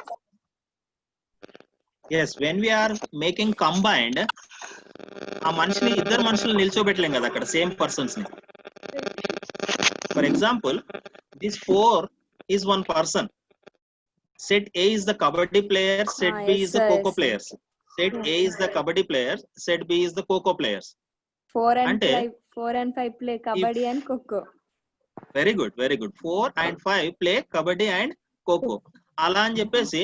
Speaker 1: Yes, when we are making combined, ఆ మనిషిని ఇద్దరు మనుషులు నిల్చోబెట్టలేం కదా అక్కడ, సేమ్ పర్సన్స్ ని. For example, this 4 is one person. Set A is the kabaddi player, set B
Speaker 6: Yes,
Speaker 1: is the
Speaker 6: sir,
Speaker 1: coco
Speaker 6: yes, sir.
Speaker 1: players. Set A is the kabaddi player, set B is the coco players.
Speaker 6: 4 and
Speaker 1: అంటే
Speaker 6: 5 play kabaddi and coco.
Speaker 1: Very good, very good. 4 and 5 play kabaddi and kho-kho. అలా అని చెప్పేసి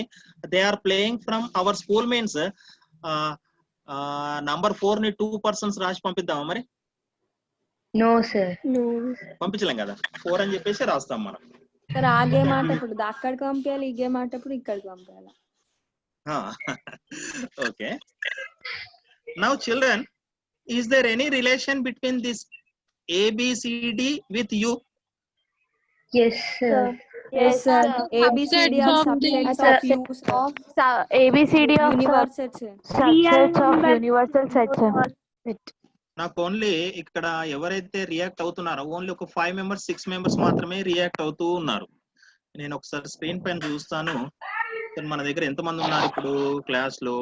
Speaker 1: they are playing from our school means number 4 ని 2 persons రాసి పంపిద్దామా మరి?
Speaker 2: No, sir.
Speaker 5: No.
Speaker 1: పంపించలేం కదా, 4 అని చెప్పేసి రాస్తాం మనం.
Speaker 6: సార్ ఆ గేమ్ ఆటప్పుడు అక్కడికి పంపించాలి, ఈ గేమ్ ఆటప్పుడు ఇక్కడికి పంపించాలి.
Speaker 1: Okay. Now children, is there any relation between this ABCD with U?
Speaker 2: Yes, sir.
Speaker 6: Yes sir.
Speaker 3: sir.
Speaker 6: ABCD are subsets of U, sir.
Speaker 3: ABCD of
Speaker 6: Universals.
Speaker 3: subsets of universal sets.
Speaker 1: నాకు only ఇక్కడ ఎవరైతే react అవుతున్నారో only ఒక 5 members 6 members మాత్రమే react అవుతూ ఉన్నారు. నేను ఒకసారి స్క్రీన్ పైన చూస్తాను. మన దగ్గర ఎంత మంది ఉన్నారు ఇప్పుడు క్లాస్ లో?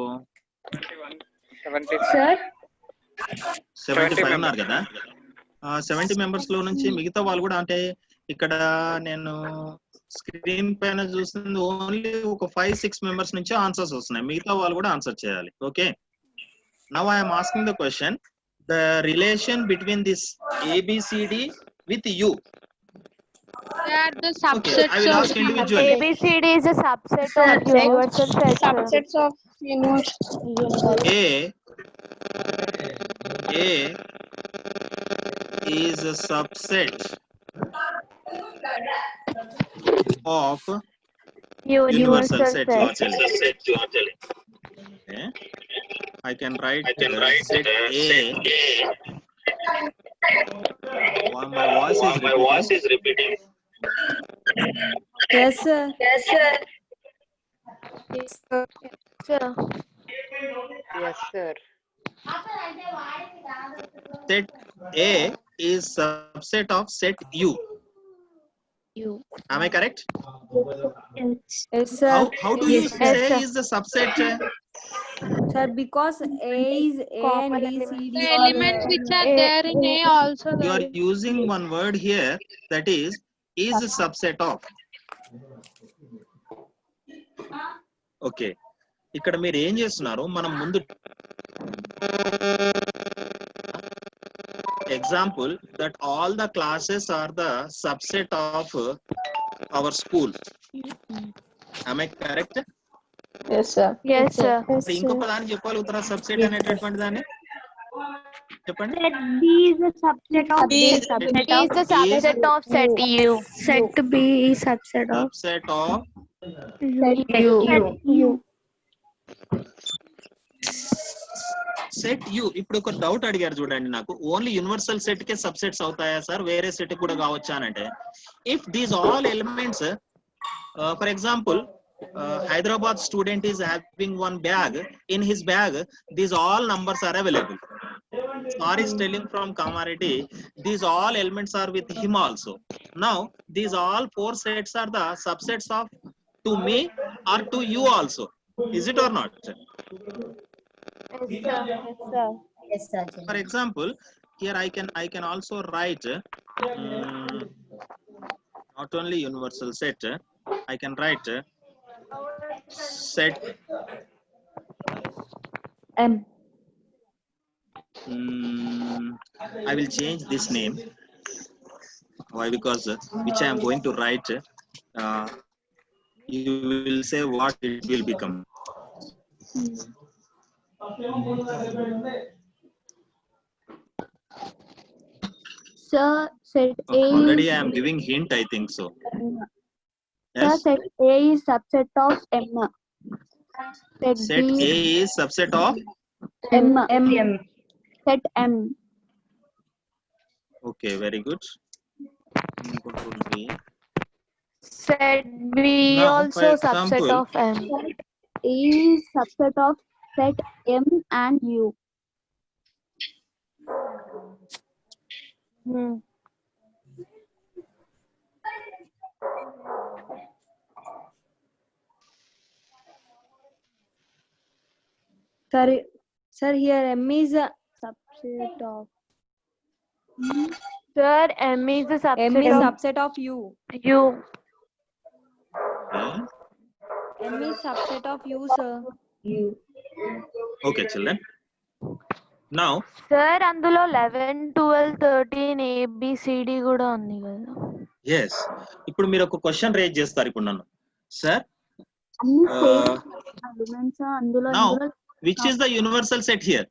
Speaker 7: 70.
Speaker 2: Sir.
Speaker 1: 75 ఉన్నారు కదా. 70 members లో నుంచి మిగతా వాళ్ళు కూడా, అంటే ఇక్కడ నేను స్క్రీన్ పైన చూస్తుంది ఓన్లీ ఒక 5-6 members నుంచి ఆన్సర్స్ వస్తున్నాయి. మిగతా వాళ్ళు కూడా ఆన్సర్ చేయాలి. Okay, now I am asking the question, the relation between this ABCD with U.
Speaker 9: They are the
Speaker 1: Okay,
Speaker 9: subsets
Speaker 1: I will
Speaker 9: of
Speaker 1: ask individually.
Speaker 3: ABCD is a subset of universal sets.
Speaker 9: subsets of universal.
Speaker 1: A is a subset of universal set. Okay, I can write set A. My voice is repeating.
Speaker 6: Yes sir.
Speaker 3: Yes, sir.
Speaker 6: Yes sir.
Speaker 7: Yes, sir.
Speaker 1: Set A is subset of set U. Am I correct?
Speaker 6: Yes sir.
Speaker 1: How do you say is the subset?
Speaker 6: Sir, because A is A and B, C, D
Speaker 9: The
Speaker 6: are
Speaker 9: elements which are there in A also.
Speaker 1: You are using one word here, that is a subset of. Okay, ఇక్కడ మీరు ఏం చేస్తున్నారు, మనం ముందు example that all the classes are the subset of our school. Am I correct?
Speaker 3: Yes, sir. Yes, sir.
Speaker 1: ఇంకొక దాన్ని చెప్పగలుగుతారా subset అనేటటువంటి దాన్ని చెప్పండి?
Speaker 5: Set B is a subset of
Speaker 3: B is the subset of set U.
Speaker 5: Set B is subset of
Speaker 1: Subset of
Speaker 5: U.
Speaker 1: Set you. ఇప్పుడు ఒక doubt అడిగారు చూడండి నాకు, ఓన్లీ యూనివర్సల్ సెట్ కే సబ్సెట్స్ అవుతాయా సార్, వేరే సెట్ కూడా కావచ్చా అని అంటే, if these all elements, for example Hyderabad student is having one bag. In his bag, these all numbers are available. Sar is telling from Kamaredi, these all elements are with him also. Now, these all 4 sets are the subsets of to me or to you also. Is it or not?
Speaker 2: Yes, sir.
Speaker 1: For example, here I can also write not only universal set, I can write set
Speaker 5: M.
Speaker 1: I will change this name. Why? Because which I am going to write, you will say what it will become.
Speaker 5: Sir, set A
Speaker 1: Already
Speaker 5: is,
Speaker 1: I am giving hint, I think so.
Speaker 5: sir,
Speaker 1: Yes.
Speaker 5: set A is subset of M.
Speaker 1: Set
Speaker 5: B
Speaker 1: A is subset of.
Speaker 5: M. Set M.
Speaker 1: Okay, very good. What would be?
Speaker 3: Set B
Speaker 1: Now,
Speaker 3: also
Speaker 1: for
Speaker 3: subset
Speaker 1: example,
Speaker 3: of M.
Speaker 5: A is subset of set M and U.
Speaker 6: Sir, here M is a subset of
Speaker 3: Sir, M is the
Speaker 6: M is
Speaker 3: subset of
Speaker 6: subset of U.
Speaker 3: U.
Speaker 1: Okay.
Speaker 6: M is subset of U, sir.
Speaker 1: Okay, children. Now,
Speaker 3: Sir, అందులో 11, 12, 13 ABCD కూడా ఉంది కదా.
Speaker 1: yes. ఇప్పుడు మీరు ఒక question raise చేస్తారు ఇప్పుడు నన్ను. Sir,
Speaker 5: అన్ని సేమ్ ఎలిమెంట్స్ అందులో
Speaker 1: now, which is the universal set here?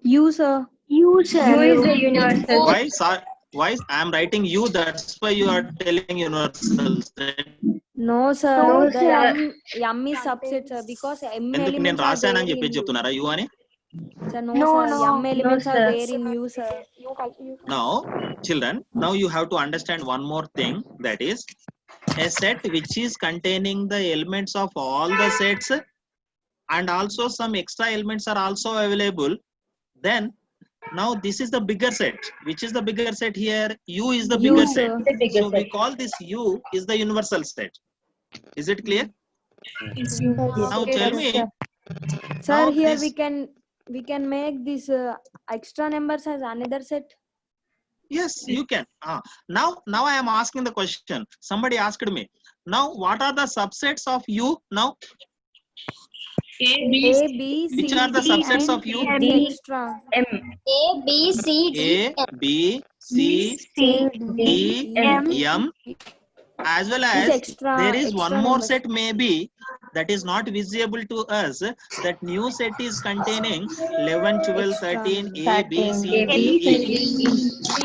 Speaker 6: U, sir.
Speaker 2: U is the universal.
Speaker 1: Why I am writing U, that's why you are telling universal set.
Speaker 6: No, sir.
Speaker 2: No,
Speaker 6: The
Speaker 2: sir.
Speaker 6: M is subset, sir, because M
Speaker 1: ఎందుకు నేను
Speaker 6: elements are
Speaker 1: రాశానని
Speaker 6: there
Speaker 1: చెప్పి
Speaker 6: in U.
Speaker 1: చెప్తున్నారా U అని?
Speaker 6: Sir, no,
Speaker 2: No,
Speaker 6: sir.
Speaker 2: no,
Speaker 6: M elements
Speaker 2: no,
Speaker 6: are
Speaker 2: sir.
Speaker 6: there in U, sir.
Speaker 1: Now, children, now you have to understand one more thing, that is a set which is containing the elements of all the sets and also some extra elements are also available. Then now this is the bigger set. Which is the bigger set here? U is the bigger
Speaker 6: U,
Speaker 1: set.
Speaker 6: sir.
Speaker 2: The bigger
Speaker 1: So we
Speaker 2: set.
Speaker 1: call this U is the universal set. Is it clear? Now tell me.
Speaker 6: Sir,
Speaker 1: Now
Speaker 6: here
Speaker 1: this,
Speaker 6: we can make this extra numbers as another set.
Speaker 1: yes, you can. Now I am asking the question. Somebody asked me. Now what are the subsets of U? Now
Speaker 6: A, B, C,
Speaker 1: which are the
Speaker 6: D,
Speaker 1: subsets
Speaker 6: and
Speaker 1: of U?
Speaker 6: D extra.
Speaker 2: M.
Speaker 10: A, B, C, D,
Speaker 1: A, B, C, D,
Speaker 2: M.
Speaker 1: M, as well
Speaker 6: This
Speaker 1: as
Speaker 6: extra,
Speaker 1: there is one
Speaker 6: extra
Speaker 1: more
Speaker 6: numbers.
Speaker 1: set maybe that is not visible to us. That new set is containing 11, 12,
Speaker 6: Extra
Speaker 1: 13, A, B, C,
Speaker 2: A,
Speaker 1: D,
Speaker 2: B,
Speaker 1: E.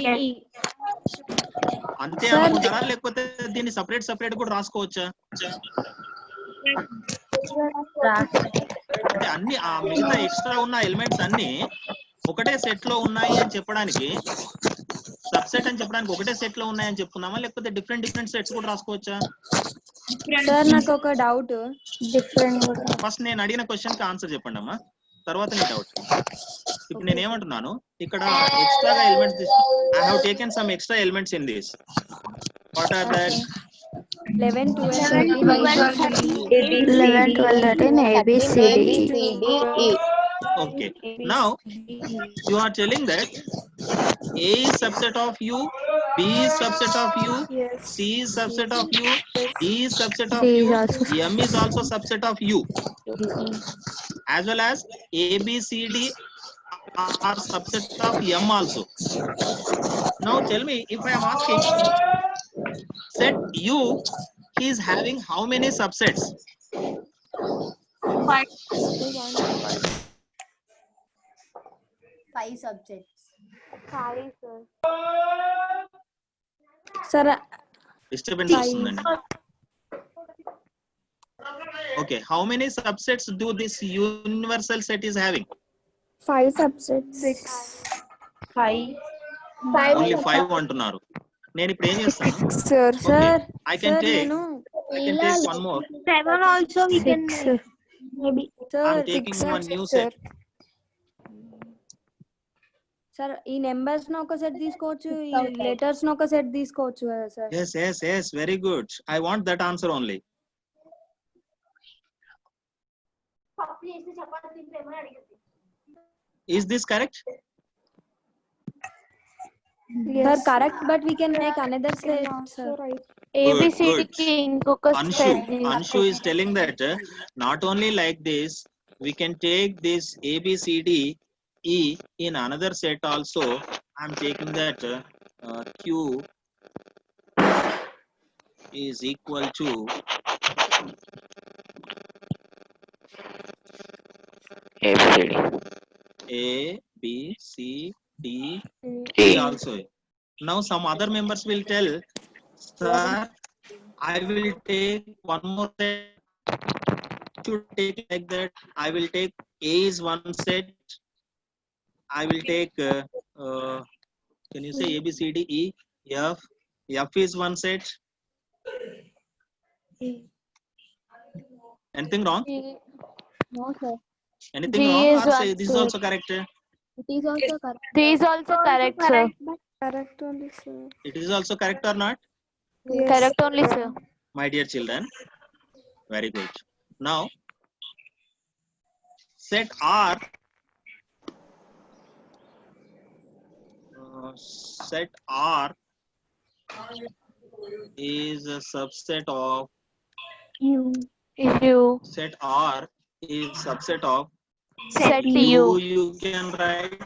Speaker 6: D, E.
Speaker 1: అంతే
Speaker 6: Sir,
Speaker 1: అనుకుంటారా లేకపోతే దీన్ని separate కూడా రాసుకోవచ్చా? అంటే అన్ని ఆ మిగతా extra ఉన్న ఎలిమెంట్స్ అన్ని ఒకటే సెట్ లో ఉన్నాయి అని చెప్పడానికి, సబ్సెట్ అని చెప్పడానికి ఒకటే సెట్ లో ఉన్నాయని చెప్పుకున్నామా లేకపోతే డిఫరెంట్ సెట్స్ కూడా రాసుకోవచ్చా?
Speaker 6: సార్ నాకు ఒక డౌట్.
Speaker 1: ఫస్ట్ నేను అడిగిన క్వశ్చన్ కి ఆన్సర్ చెప్పండి అమ్మా, తర్వాత నీ డౌట్. ఇప్పుడు నేను ఏమంటున్నాను, ఇక్కడ ఎక్స్ట్రాగా elements I have taken some extra elements in this. What are that?
Speaker 6: 11, 12, 13,
Speaker 3: 11, 12, 13 ABCD.
Speaker 1: Okay. Now you are telling that A is subset of U, B is subset of U, C is subset of U, D is subset of
Speaker 3: D is
Speaker 1: U,
Speaker 3: also
Speaker 1: M is also subset of U, as well as A, B, C, D are subset of M also. Now tell me, if I am asking set U is having how many subsets?
Speaker 10: 5 subjects.
Speaker 6: Sir
Speaker 1: Disturbance వస్తుందండి. Okay, how many subsets do this universal set is having?
Speaker 5: 5 subsets.
Speaker 2: 5.
Speaker 1: Only 5 అంటున్నారు. నేను ఇప్పుడు ఏం చేస్తాను?
Speaker 6: Sir
Speaker 1: I can take
Speaker 6: నేను
Speaker 1: one more.
Speaker 2: 7 also we can make. Maybe.
Speaker 1: I'm taking one new set.
Speaker 6: Sir ఈ numbers ను ఒక సెట్ తీసుకోవచ్చు, ఈ లెటర్స్ ను ఒక సెట్ తీసుకోవచ్చు కదా sir?
Speaker 1: Yes, very good. I want that answer only. Is this correct?
Speaker 6: Sir, correct, but we can make another set, sir.
Speaker 3: ABCD
Speaker 1: Good.
Speaker 3: కి ఇంకొక set.
Speaker 1: Anshu is telling that not only like this, we can take this A, B, C, D, E in another set also. I'm taking that Q is equal to A, B, C, D, E also. Now some other members will tell, sir, I will take one more set. Should take like that. I will take A is one set. I will take can you say A, B, C, D, E, F? F is one set. Anything wrong?
Speaker 5: No, sir.
Speaker 1: Anything
Speaker 3: G
Speaker 1: wrong?
Speaker 3: is
Speaker 1: Or say
Speaker 3: one
Speaker 1: this is
Speaker 3: set.
Speaker 1: also correct?
Speaker 5: It is also correct.
Speaker 3: This is also correct, sir.
Speaker 5: But
Speaker 6: Correct only, sir.
Speaker 1: It is also correct or not?
Speaker 6: Yes.
Speaker 3: Correct only, sir.
Speaker 1: My dear children, very good. Now set R set R is a subset of
Speaker 3: If you
Speaker 1: set R is subset of
Speaker 3: set
Speaker 1: U
Speaker 3: U,
Speaker 1: you can write,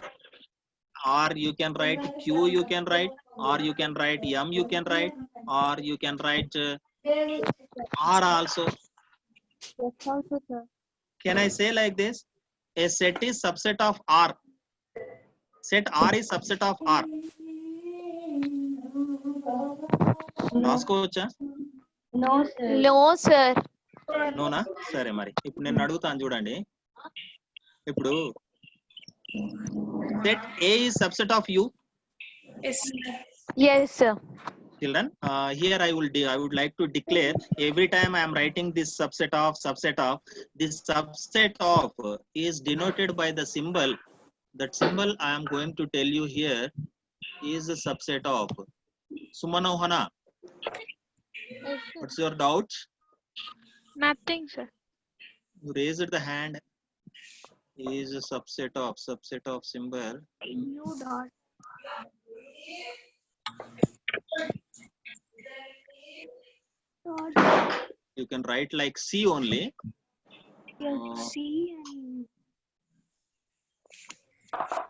Speaker 1: R you can write, Q you can write, or you can write M you can write, or you can write R also.
Speaker 5: Yes, also, sir.
Speaker 1: Can I say like this? A set is subset of R. Set R is subset of R. రాసుకోవచ్చా?
Speaker 2: No, sir.
Speaker 3: no, sir.
Speaker 1: నోనా? సరే మరి ఇప్పుడు నేను అడుగుతాను చూడండి. ఇప్పుడు set A is subset of U.
Speaker 3: Yes, sir.
Speaker 1: Children, here I would like to declare every time I am writing this subset of, this subset of is denoted by the symbol. That symbol I am going to tell you here is a subset of. Sumanohana, what's your doubt?
Speaker 9: Nothing, sir.
Speaker 1: You raised the hand. Is a subset of symbol.
Speaker 2: U dot.
Speaker 1: You can write like C only.
Speaker 2: C and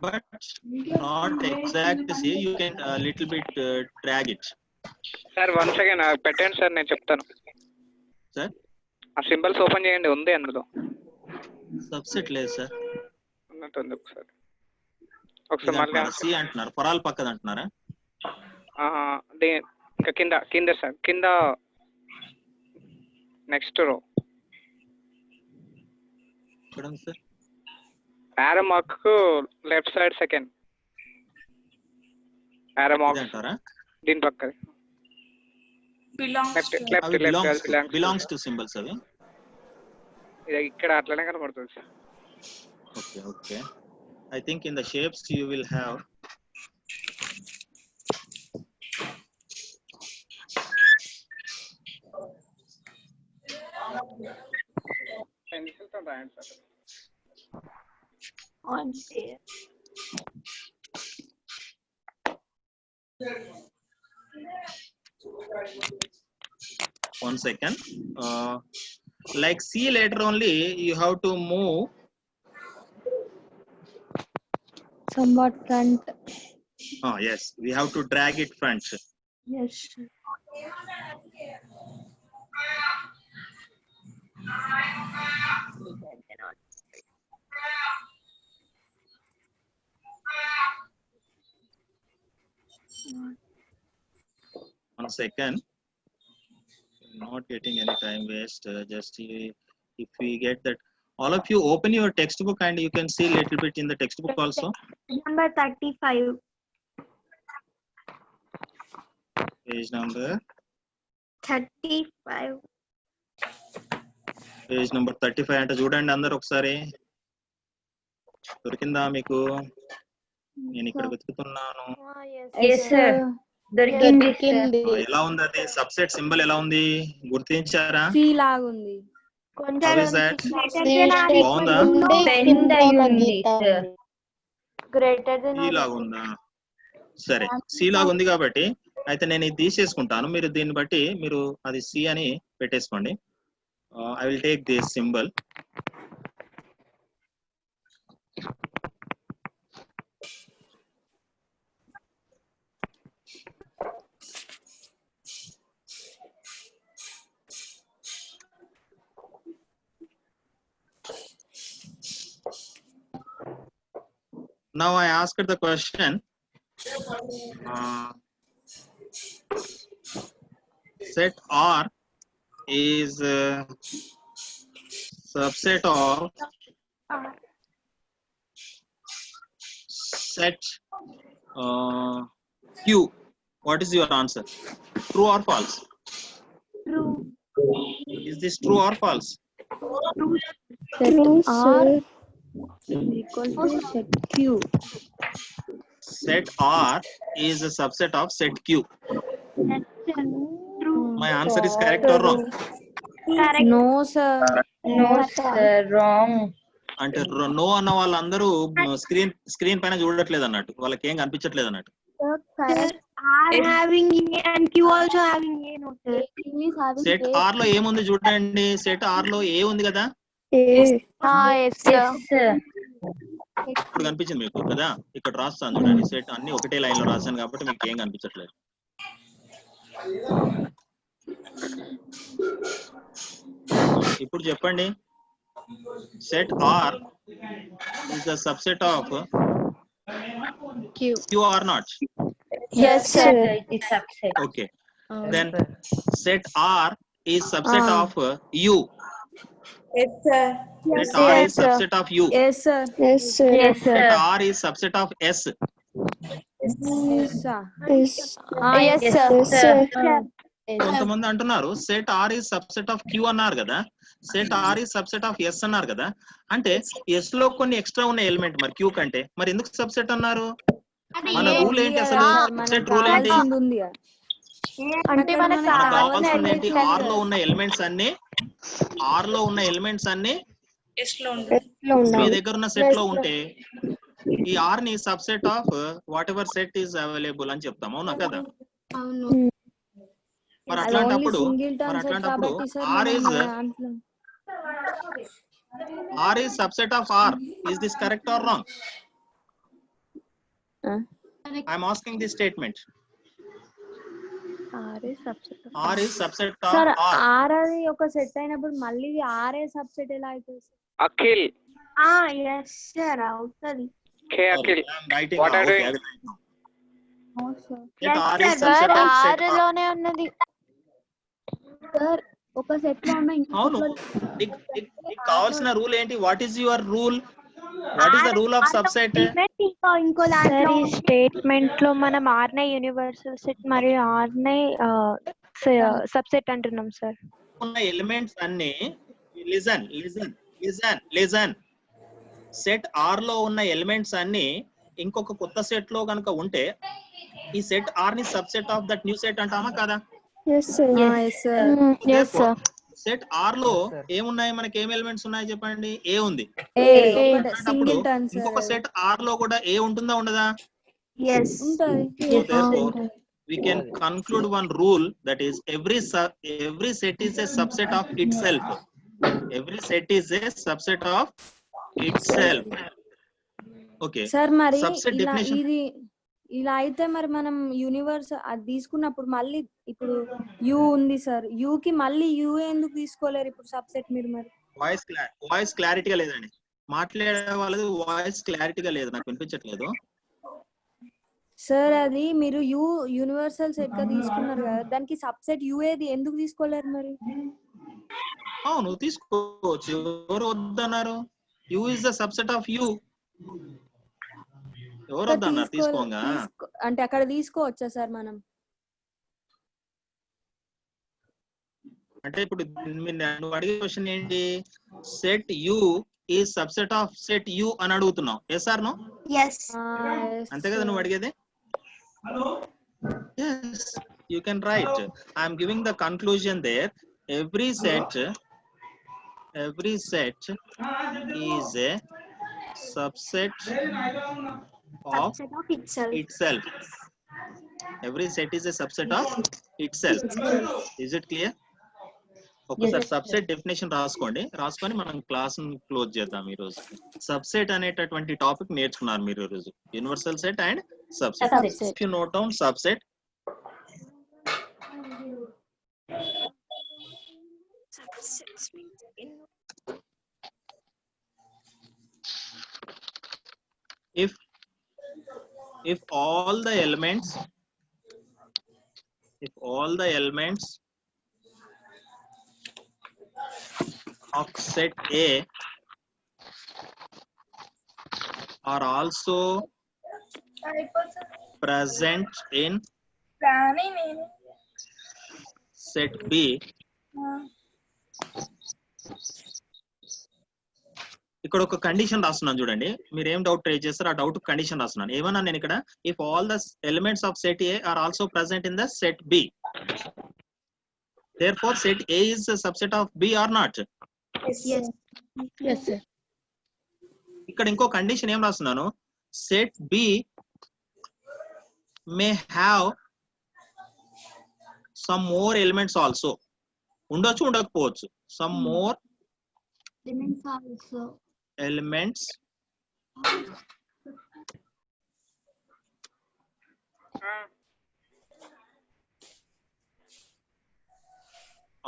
Speaker 1: But not exact C. You can a little bit drag it.
Speaker 7: Sir one second పెట్టండి sir, నేను చెప్తాను.
Speaker 1: Sir
Speaker 7: ఆ symbols open చేయండి, ఉంది అందులో.
Speaker 1: Subset లేదు sir.
Speaker 7: ఉన్నట్టుంది ఒకసారి. ఒకసారి మళ్ళీ
Speaker 1: సి అంటున్నారు, ఫరాల్ పక్కది అంటున్నారా?
Speaker 7: ఇంకా కింద సార్, కింద నెక్స్ట్ రో
Speaker 1: చూడండి sir.
Speaker 7: Arrow mark left side second arrow mark
Speaker 1: అంటారా?
Speaker 7: దీని పక్కది
Speaker 1: బిలాంగ్స్ టు సింబల్స్ అవి.
Speaker 7: ఇక్కడ అట్లనే కనబడుతుంది sir.
Speaker 1: Okay okay. I think in the shapes you will have
Speaker 7: pencil తో రాయండి sir.
Speaker 2: on there.
Speaker 1: One second. Like C letter only, you have to move
Speaker 6: Somewhat front.
Speaker 1: Yes, we have to drag it front.
Speaker 5: Yes.
Speaker 1: One second. Not getting any time waste. Just if we get that, all of you open your textbook and you can see a little bit in the textbook also.
Speaker 2: Number 35.
Speaker 1: Page number
Speaker 2: 35.
Speaker 1: Page number 35 అంటే చూడండి అందరు ఒకసారి. దొరికిందా మీకు? నేను ఇక్కడ వెతుకుతున్నాను.
Speaker 2: Yes, sir. దొరికింది.
Speaker 1: ఎలా ఉంది అది? సబ్సెట్ సింబల్ ఎలా ఉంది గుర్తించారా?
Speaker 6: C లాగుంది.
Speaker 1: How is that? బాగుందా?
Speaker 3: Greater than
Speaker 1: C లాగుందా? సరే, C లాగుంది కాబట్టి అయితే నేను ఇది తీసేసుకుంటాను. మీరు దీన్ని బట్టి మీరు అది C అని పెట్టేసుకోండి. I will take this symbol. Now I asked the question. Set R is subset of set Q. What is your answer? True or false?
Speaker 2: True.
Speaker 1: Is this true or false?
Speaker 5: Set R equal to set Q.
Speaker 1: set R is a subset of set Q. My answer is correct or wrong?
Speaker 2: Correct.
Speaker 6: No, sir.
Speaker 10: No, sir. Wrong.
Speaker 1: అంటే no అన్న వాళ్ళందరూ screen పైన చూడట్లేదు అన్నట్టు, వాళ్ళకి ఏం కనిపించట్లేదు అన్నట్టు.
Speaker 2: R having A and Q also having A, no sir.
Speaker 1: Set R లో ఏముంది చూడండి, సెట్ ఆర్ లో ఏ ఉంది కదా,
Speaker 3: yes sir.
Speaker 10: Yes, sir.
Speaker 1: ఇప్పుడు కనిపించింది మీకు కదా, ఇక్కడ రాస్తాను చూడండి. సెట్ అన్ని ఒకటే లైన్ లో రాశాను కాబట్టి మీకు ఏం కనిపించట్లేదు. ఇప్పుడు చెప్పండి, set R is a subset of Q or not?
Speaker 3: Yes sir.
Speaker 10: It is subset.
Speaker 1: Okay. Then set R is subset of U.
Speaker 10: Yes, sir.
Speaker 1: Set R is subset of U.
Speaker 6: Yes, sir.
Speaker 3: Yes sir.
Speaker 1: Set R is subset of S.
Speaker 6: Yes, sir.
Speaker 3: Yes
Speaker 10: Yes,
Speaker 3: sir.
Speaker 10: sir.
Speaker 1: కొంతమంది అంటున్నారు set R is subset of Q అన్నారు కదా, set R is subset of S అన్నారు కదా, అంటే yes లో కొన్ని extra ఉన్న ఎలిమెంట్ మరి క్యూ కంటే మరి ఎందుకు సబ్సెట్ అన్నారు? మన రూల్ ఏంటి అసలు? సబ్సెట్ రూల్ ఏంటి?
Speaker 6: ఉంది
Speaker 3: అంటే మనకు
Speaker 1: మనకు
Speaker 3: కావాల్సిన
Speaker 1: కావాల్సింది ఏంటి?
Speaker 3: elements
Speaker 1: ఆర్ లో ఉన్న ఎలిమెంట్స్ అన్ని మీ దగ్గర ఉన్న సెట్ లో ఉంటే ఈ ఆర్ ని subset of whatever set is available అని చెప్తాం, అవునా కదా?
Speaker 6: అవును.
Speaker 1: మరి అట్లాంటప్పుడు R is subset of R. Is this correct or wrong? I'm asking this statement. R is subset of
Speaker 6: sir
Speaker 1: R.
Speaker 6: R అది ఒక సెట్ అయినప్పుడు మళ్ళీ ఆర్ఏ సబ్సెట్ ఎలా అవుతుంది?
Speaker 7: అఖిల్.
Speaker 2: Yes sir, అవుతుంది.
Speaker 7: K Akhil.
Speaker 1: I'm writing
Speaker 7: What
Speaker 1: now.
Speaker 7: are
Speaker 1: Okay,
Speaker 7: you?
Speaker 1: I will write now.
Speaker 2: Yes,
Speaker 1: R is
Speaker 2: sir.
Speaker 1: subset of set
Speaker 3: R
Speaker 1: R.
Speaker 3: లోనే ఉన్నది.
Speaker 5: Sir ఒక సెట్ లో ఉన్న
Speaker 1: అవును, నీకు కావాల్సిన రూల్ ఏంటి? What is your rule? What is the rule of subset?
Speaker 2: ఇంకో
Speaker 3: సార్
Speaker 2: దాంట్లో
Speaker 3: ఈ స్టేట్మెంట్ లో మనం R నే యూనివర్సల్ సెట్ మరియు R నే సబ్సెట్ అంటున్నాం సార్.
Speaker 1: ఉన్న ఎలిమెంట్స్ అన్ని లిజన్ సెట్ ఆర్ లో ఉన్న ఎలిమెంట్స్ అన్ని ఇంకొక కొత్త సెట్ లో కనుక ఉంటే ఈ సెట్ ఆర్ ని subset of that new set అంటామా కదా?
Speaker 6: Yes, sir.
Speaker 3: Yes sir.
Speaker 1: Set R లో ఏమున్నాయి, మనకి ఏం ఎలిమెంట్స్ ఉన్నాయి చెప్పండి? ఏ ఉంది.
Speaker 6: సింగిల్ టర్న్
Speaker 1: ఇంకొక సెట్ ఆర్ లో కూడా ఏ ఉంటుందా ఉండదా?
Speaker 2: yes
Speaker 6: ఉంటది.
Speaker 1: So therefore we can conclude one rule, that is every set is a subset of itself. Every set is a subset of itself. Okay.
Speaker 6: Sir మరి
Speaker 1: Subset
Speaker 6: ఇలా
Speaker 1: definition.
Speaker 6: ఇది ఇలా అయితే మరి మనం యూనివర్స్ అది తీసుకున్నప్పుడు మళ్ళీ ఇప్పుడు యు ఉంది సార్, యు కి మళ్ళీ యు ఎందుకు తీసుకోలేరు ఇప్పుడు సబ్సెట్ మీరు? మరి
Speaker 1: వాయిస్ క్లారిటీగా లేదండి, మాట్లాడే వాళ్ళది వాయిస్ క్లారిటీగా లేదు, నాకు వినిపించట్లేదు.
Speaker 6: సార్ అది మీరు యు యూనివర్సల్ సెట్ గా తీసుకున్నారు కదా, దానికి సబ్సెట్ యు ఏది ఎందుకు తీసుకోలేరు మరి?
Speaker 1: అవును తీసుకోవచ్చు, ఎవరు వద్దన్నారు? You is the subset of you. ఎవరు వద్దన్నారు తీసుకోగా?
Speaker 6: అంటే అక్కడ తీసుకోవచ్చా సార్ మనం?
Speaker 1: అంటే ఇప్పుడు నువ్వు అడిగే క్వశ్చన్ ఏంటి? Set you is subset of set you అని అడుగుతున్నావు. Yes are no?
Speaker 2: yes
Speaker 1: అంతే కదా నువ్వు అడిగేది? yes, you can write. I am giving the conclusion there. Every set is a subset of itself. Every set is a subset of itself. Is it clear? ఒకసారి subset definition రాసుకొని మనం class close చేద్దాం. ఈ రోజు subset అనేటటువంటి topic నేర్చుకున్నారు మీరు ఈ రోజు, universal set and subset. If you note down subset, if all the elements of set A are also present in set B, ఇక్కడ ఒక కండిషన్ రాస్తున్నాను చూడండి. మీరు ఏం డౌట్ ట్రై చేస్తారో ఆ డౌట్ కండిషన్ రాస్తున్నాను. ఏమన్నా నేను ఇక్కడ if all the elements of set A are also present in the set B, therefore set A is a subset of B or not?
Speaker 2: Yes.
Speaker 5: Yes, sir.
Speaker 1: ఇక్కడ ఇంకో condition ఏం రాస్తున్నాను, set B may have some more elements also. ఉండొచ్చు, ఉండకపోవచ్చు. Some more
Speaker 2: Elements also.
Speaker 1: Elements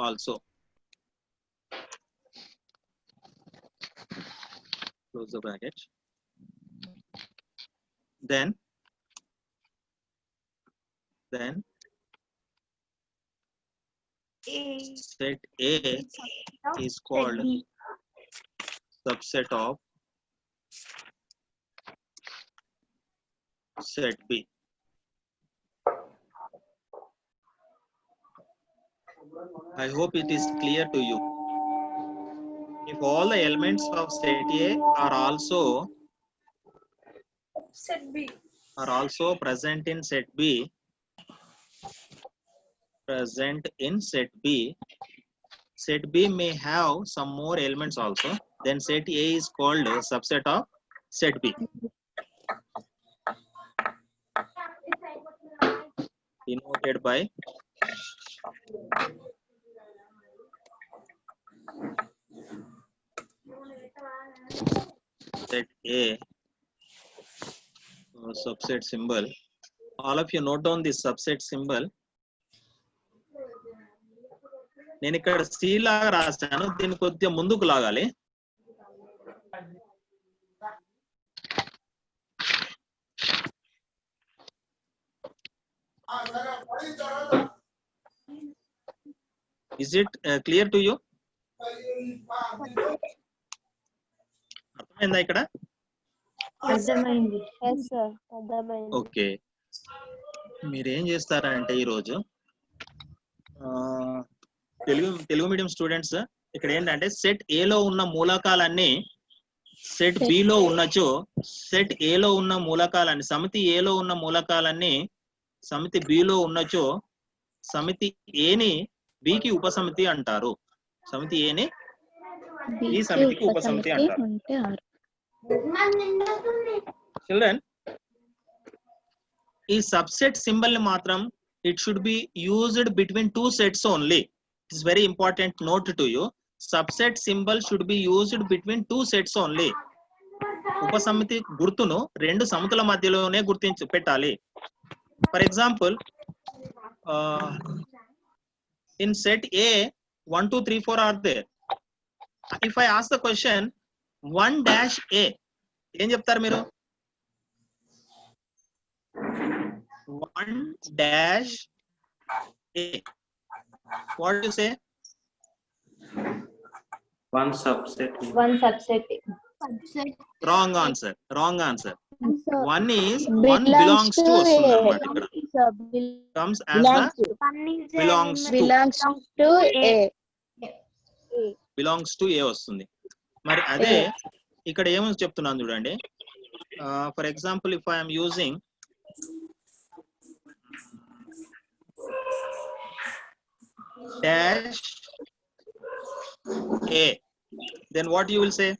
Speaker 1: also. Close the bracket. Then set A is called subset of set B. I hope it is clear to you. If all the elements of set A are also present in set B, set B may have some more elements also. Then set A is called a subset of set B. Denoted by set A, subset symbol. All of you note down this subset symbol. నేను ఇక్కడ C లాగా రాశాను, దీన్ని కొద్దిగా ముందుకు లాగాలి. Is it clear to you? అర్థమైందా ఇక్కడ?
Speaker 10: అర్థమైంది.
Speaker 6: Yes, sir. అర్థమైంది.
Speaker 1: ఓకే, మీరేం చేస్తారంటే ఈరోజు తెలుగు మీడియం స్టూడెంట్స్ ఇక్కడ ఏంటంటే సెట్ ఏ లో ఉన్న మూలకాలన్నీ సెట్ బి లో ఉన్నచో, సెట్ ఏ లో ఉన్న మూలకాలన్నీ, సమితి ఏ లో ఉన్న మూలకాలన్నీ సమితి బి లో ఉన్నచో సమితి ఏని బికి ఉపసమితి అంటారు. సమితి ఏని బి సమితికి ఉపసమితి అంటారు. చిల్డ్రన్, ఈ సబ్సెట్ సింబల్ ని మాత్రం it should be used between two sets only. It is very important note to you. Subset symbol should be used between two sets only. ఉపసమితి గుర్తును రెండు సమితుల మధ్యలోనే గుర్తించి పెట్టాలి. For example, in set A 1 2 3 4 are there. If I ask the question 1-A, ఏం చెప్తారు మీరు? 1-A. What do you say?
Speaker 8: One subset.
Speaker 1: Wrong answer. One belongs to వస్తుంది అన్నమాట. ఇక్కడ comes as the belongs to A వస్తుంది. మరి అదే ఇక్కడ ఏమని చెప్తున్నాను చూడండి. For example, if I am using dash A, then what you will say?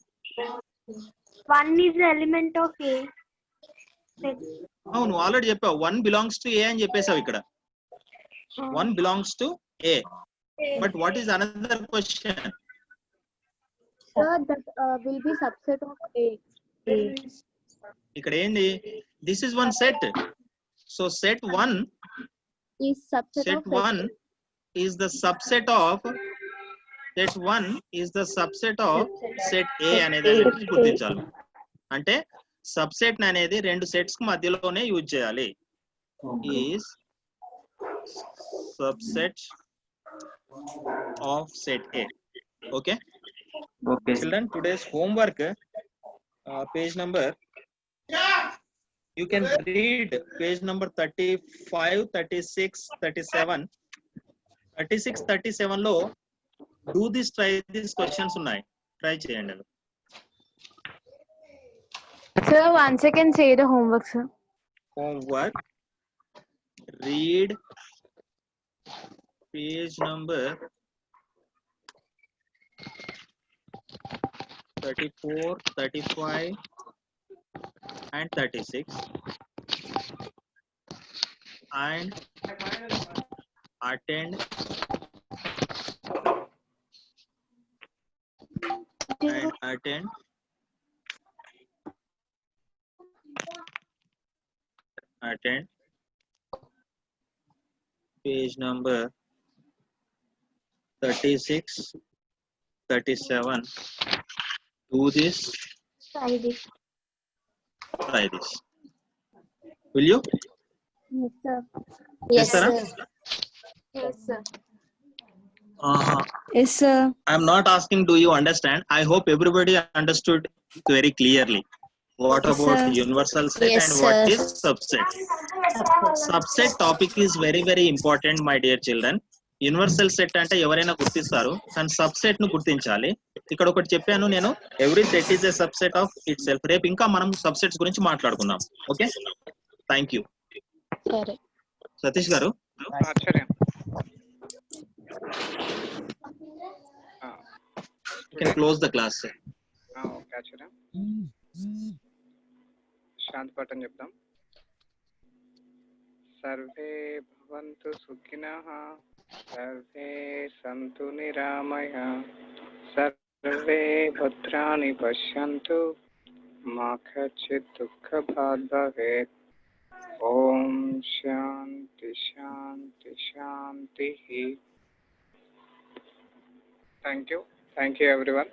Speaker 2: One is the element of A.
Speaker 1: అవును, ఆల్రెడీ చెప్పావు. 1 belongs to A అని చెప్పేసావు ఇక్కడ. 1 belongs to A. But what is another question?
Speaker 5: Sir, that will be subset of A.
Speaker 1: ఇక్కడ ఏంది? This is one set. So set 1
Speaker 5: Is subset
Speaker 1: set
Speaker 5: of
Speaker 1: 1 is the subset of set 1 is the subset of set A అనేది గుర్తించాలి. అంటే subset అనేది రెండు sets కి మధ్యలోనే use చేయాలి. is subset of set A. Okay children, today's homework, page number, you can read page number 35 36 37. 36 37 లో do this, try these questions ఉన్నాయి, ట్రై చేయండి.
Speaker 2: Sir, once again say the homework, sir.
Speaker 1: Homework. Read page number 34, 35 and 36 and attend page number 36, 37. Do this, try this. Will you?
Speaker 2: Yes, sir.
Speaker 1: Yes, sir.
Speaker 2: Yes, sir.
Speaker 6: Yes, sir.
Speaker 1: I'm not asking do you understand. I hope everybody understood very clearly. What
Speaker 6: Yes,
Speaker 1: about
Speaker 6: sir.
Speaker 1: universal set and what is subset? Subset topic is very very important, my dear children. Universal set అంటే ఎవరైనా గుర్తిస్తారు, కానీ subset ను గుర్తించాలి. ఇక్కడ ఒకటి చెప్పాను నేను, every set is a subset of itself. రేపు ఇంకా మనం సబ్సెట్స్ గురించి మాట్లాడుకుందాం. Okay, thank you.
Speaker 10: సరే
Speaker 1: సతీష్ గారు,
Speaker 7: Acharya
Speaker 1: you can close the class.
Speaker 7: Okay Acharya, శాంతి పాఠం చెప్దాం. సర్వే భవంతు సుఖినః, సర్వే సంతు నిరామయః, సర్వే భద్రాణి పశ్యంతు, మా కచ్చిత్ దుఃఖభాగ్ భవేత్. ఓం శాంతి శాంతి శాంతి. Thank you everyone.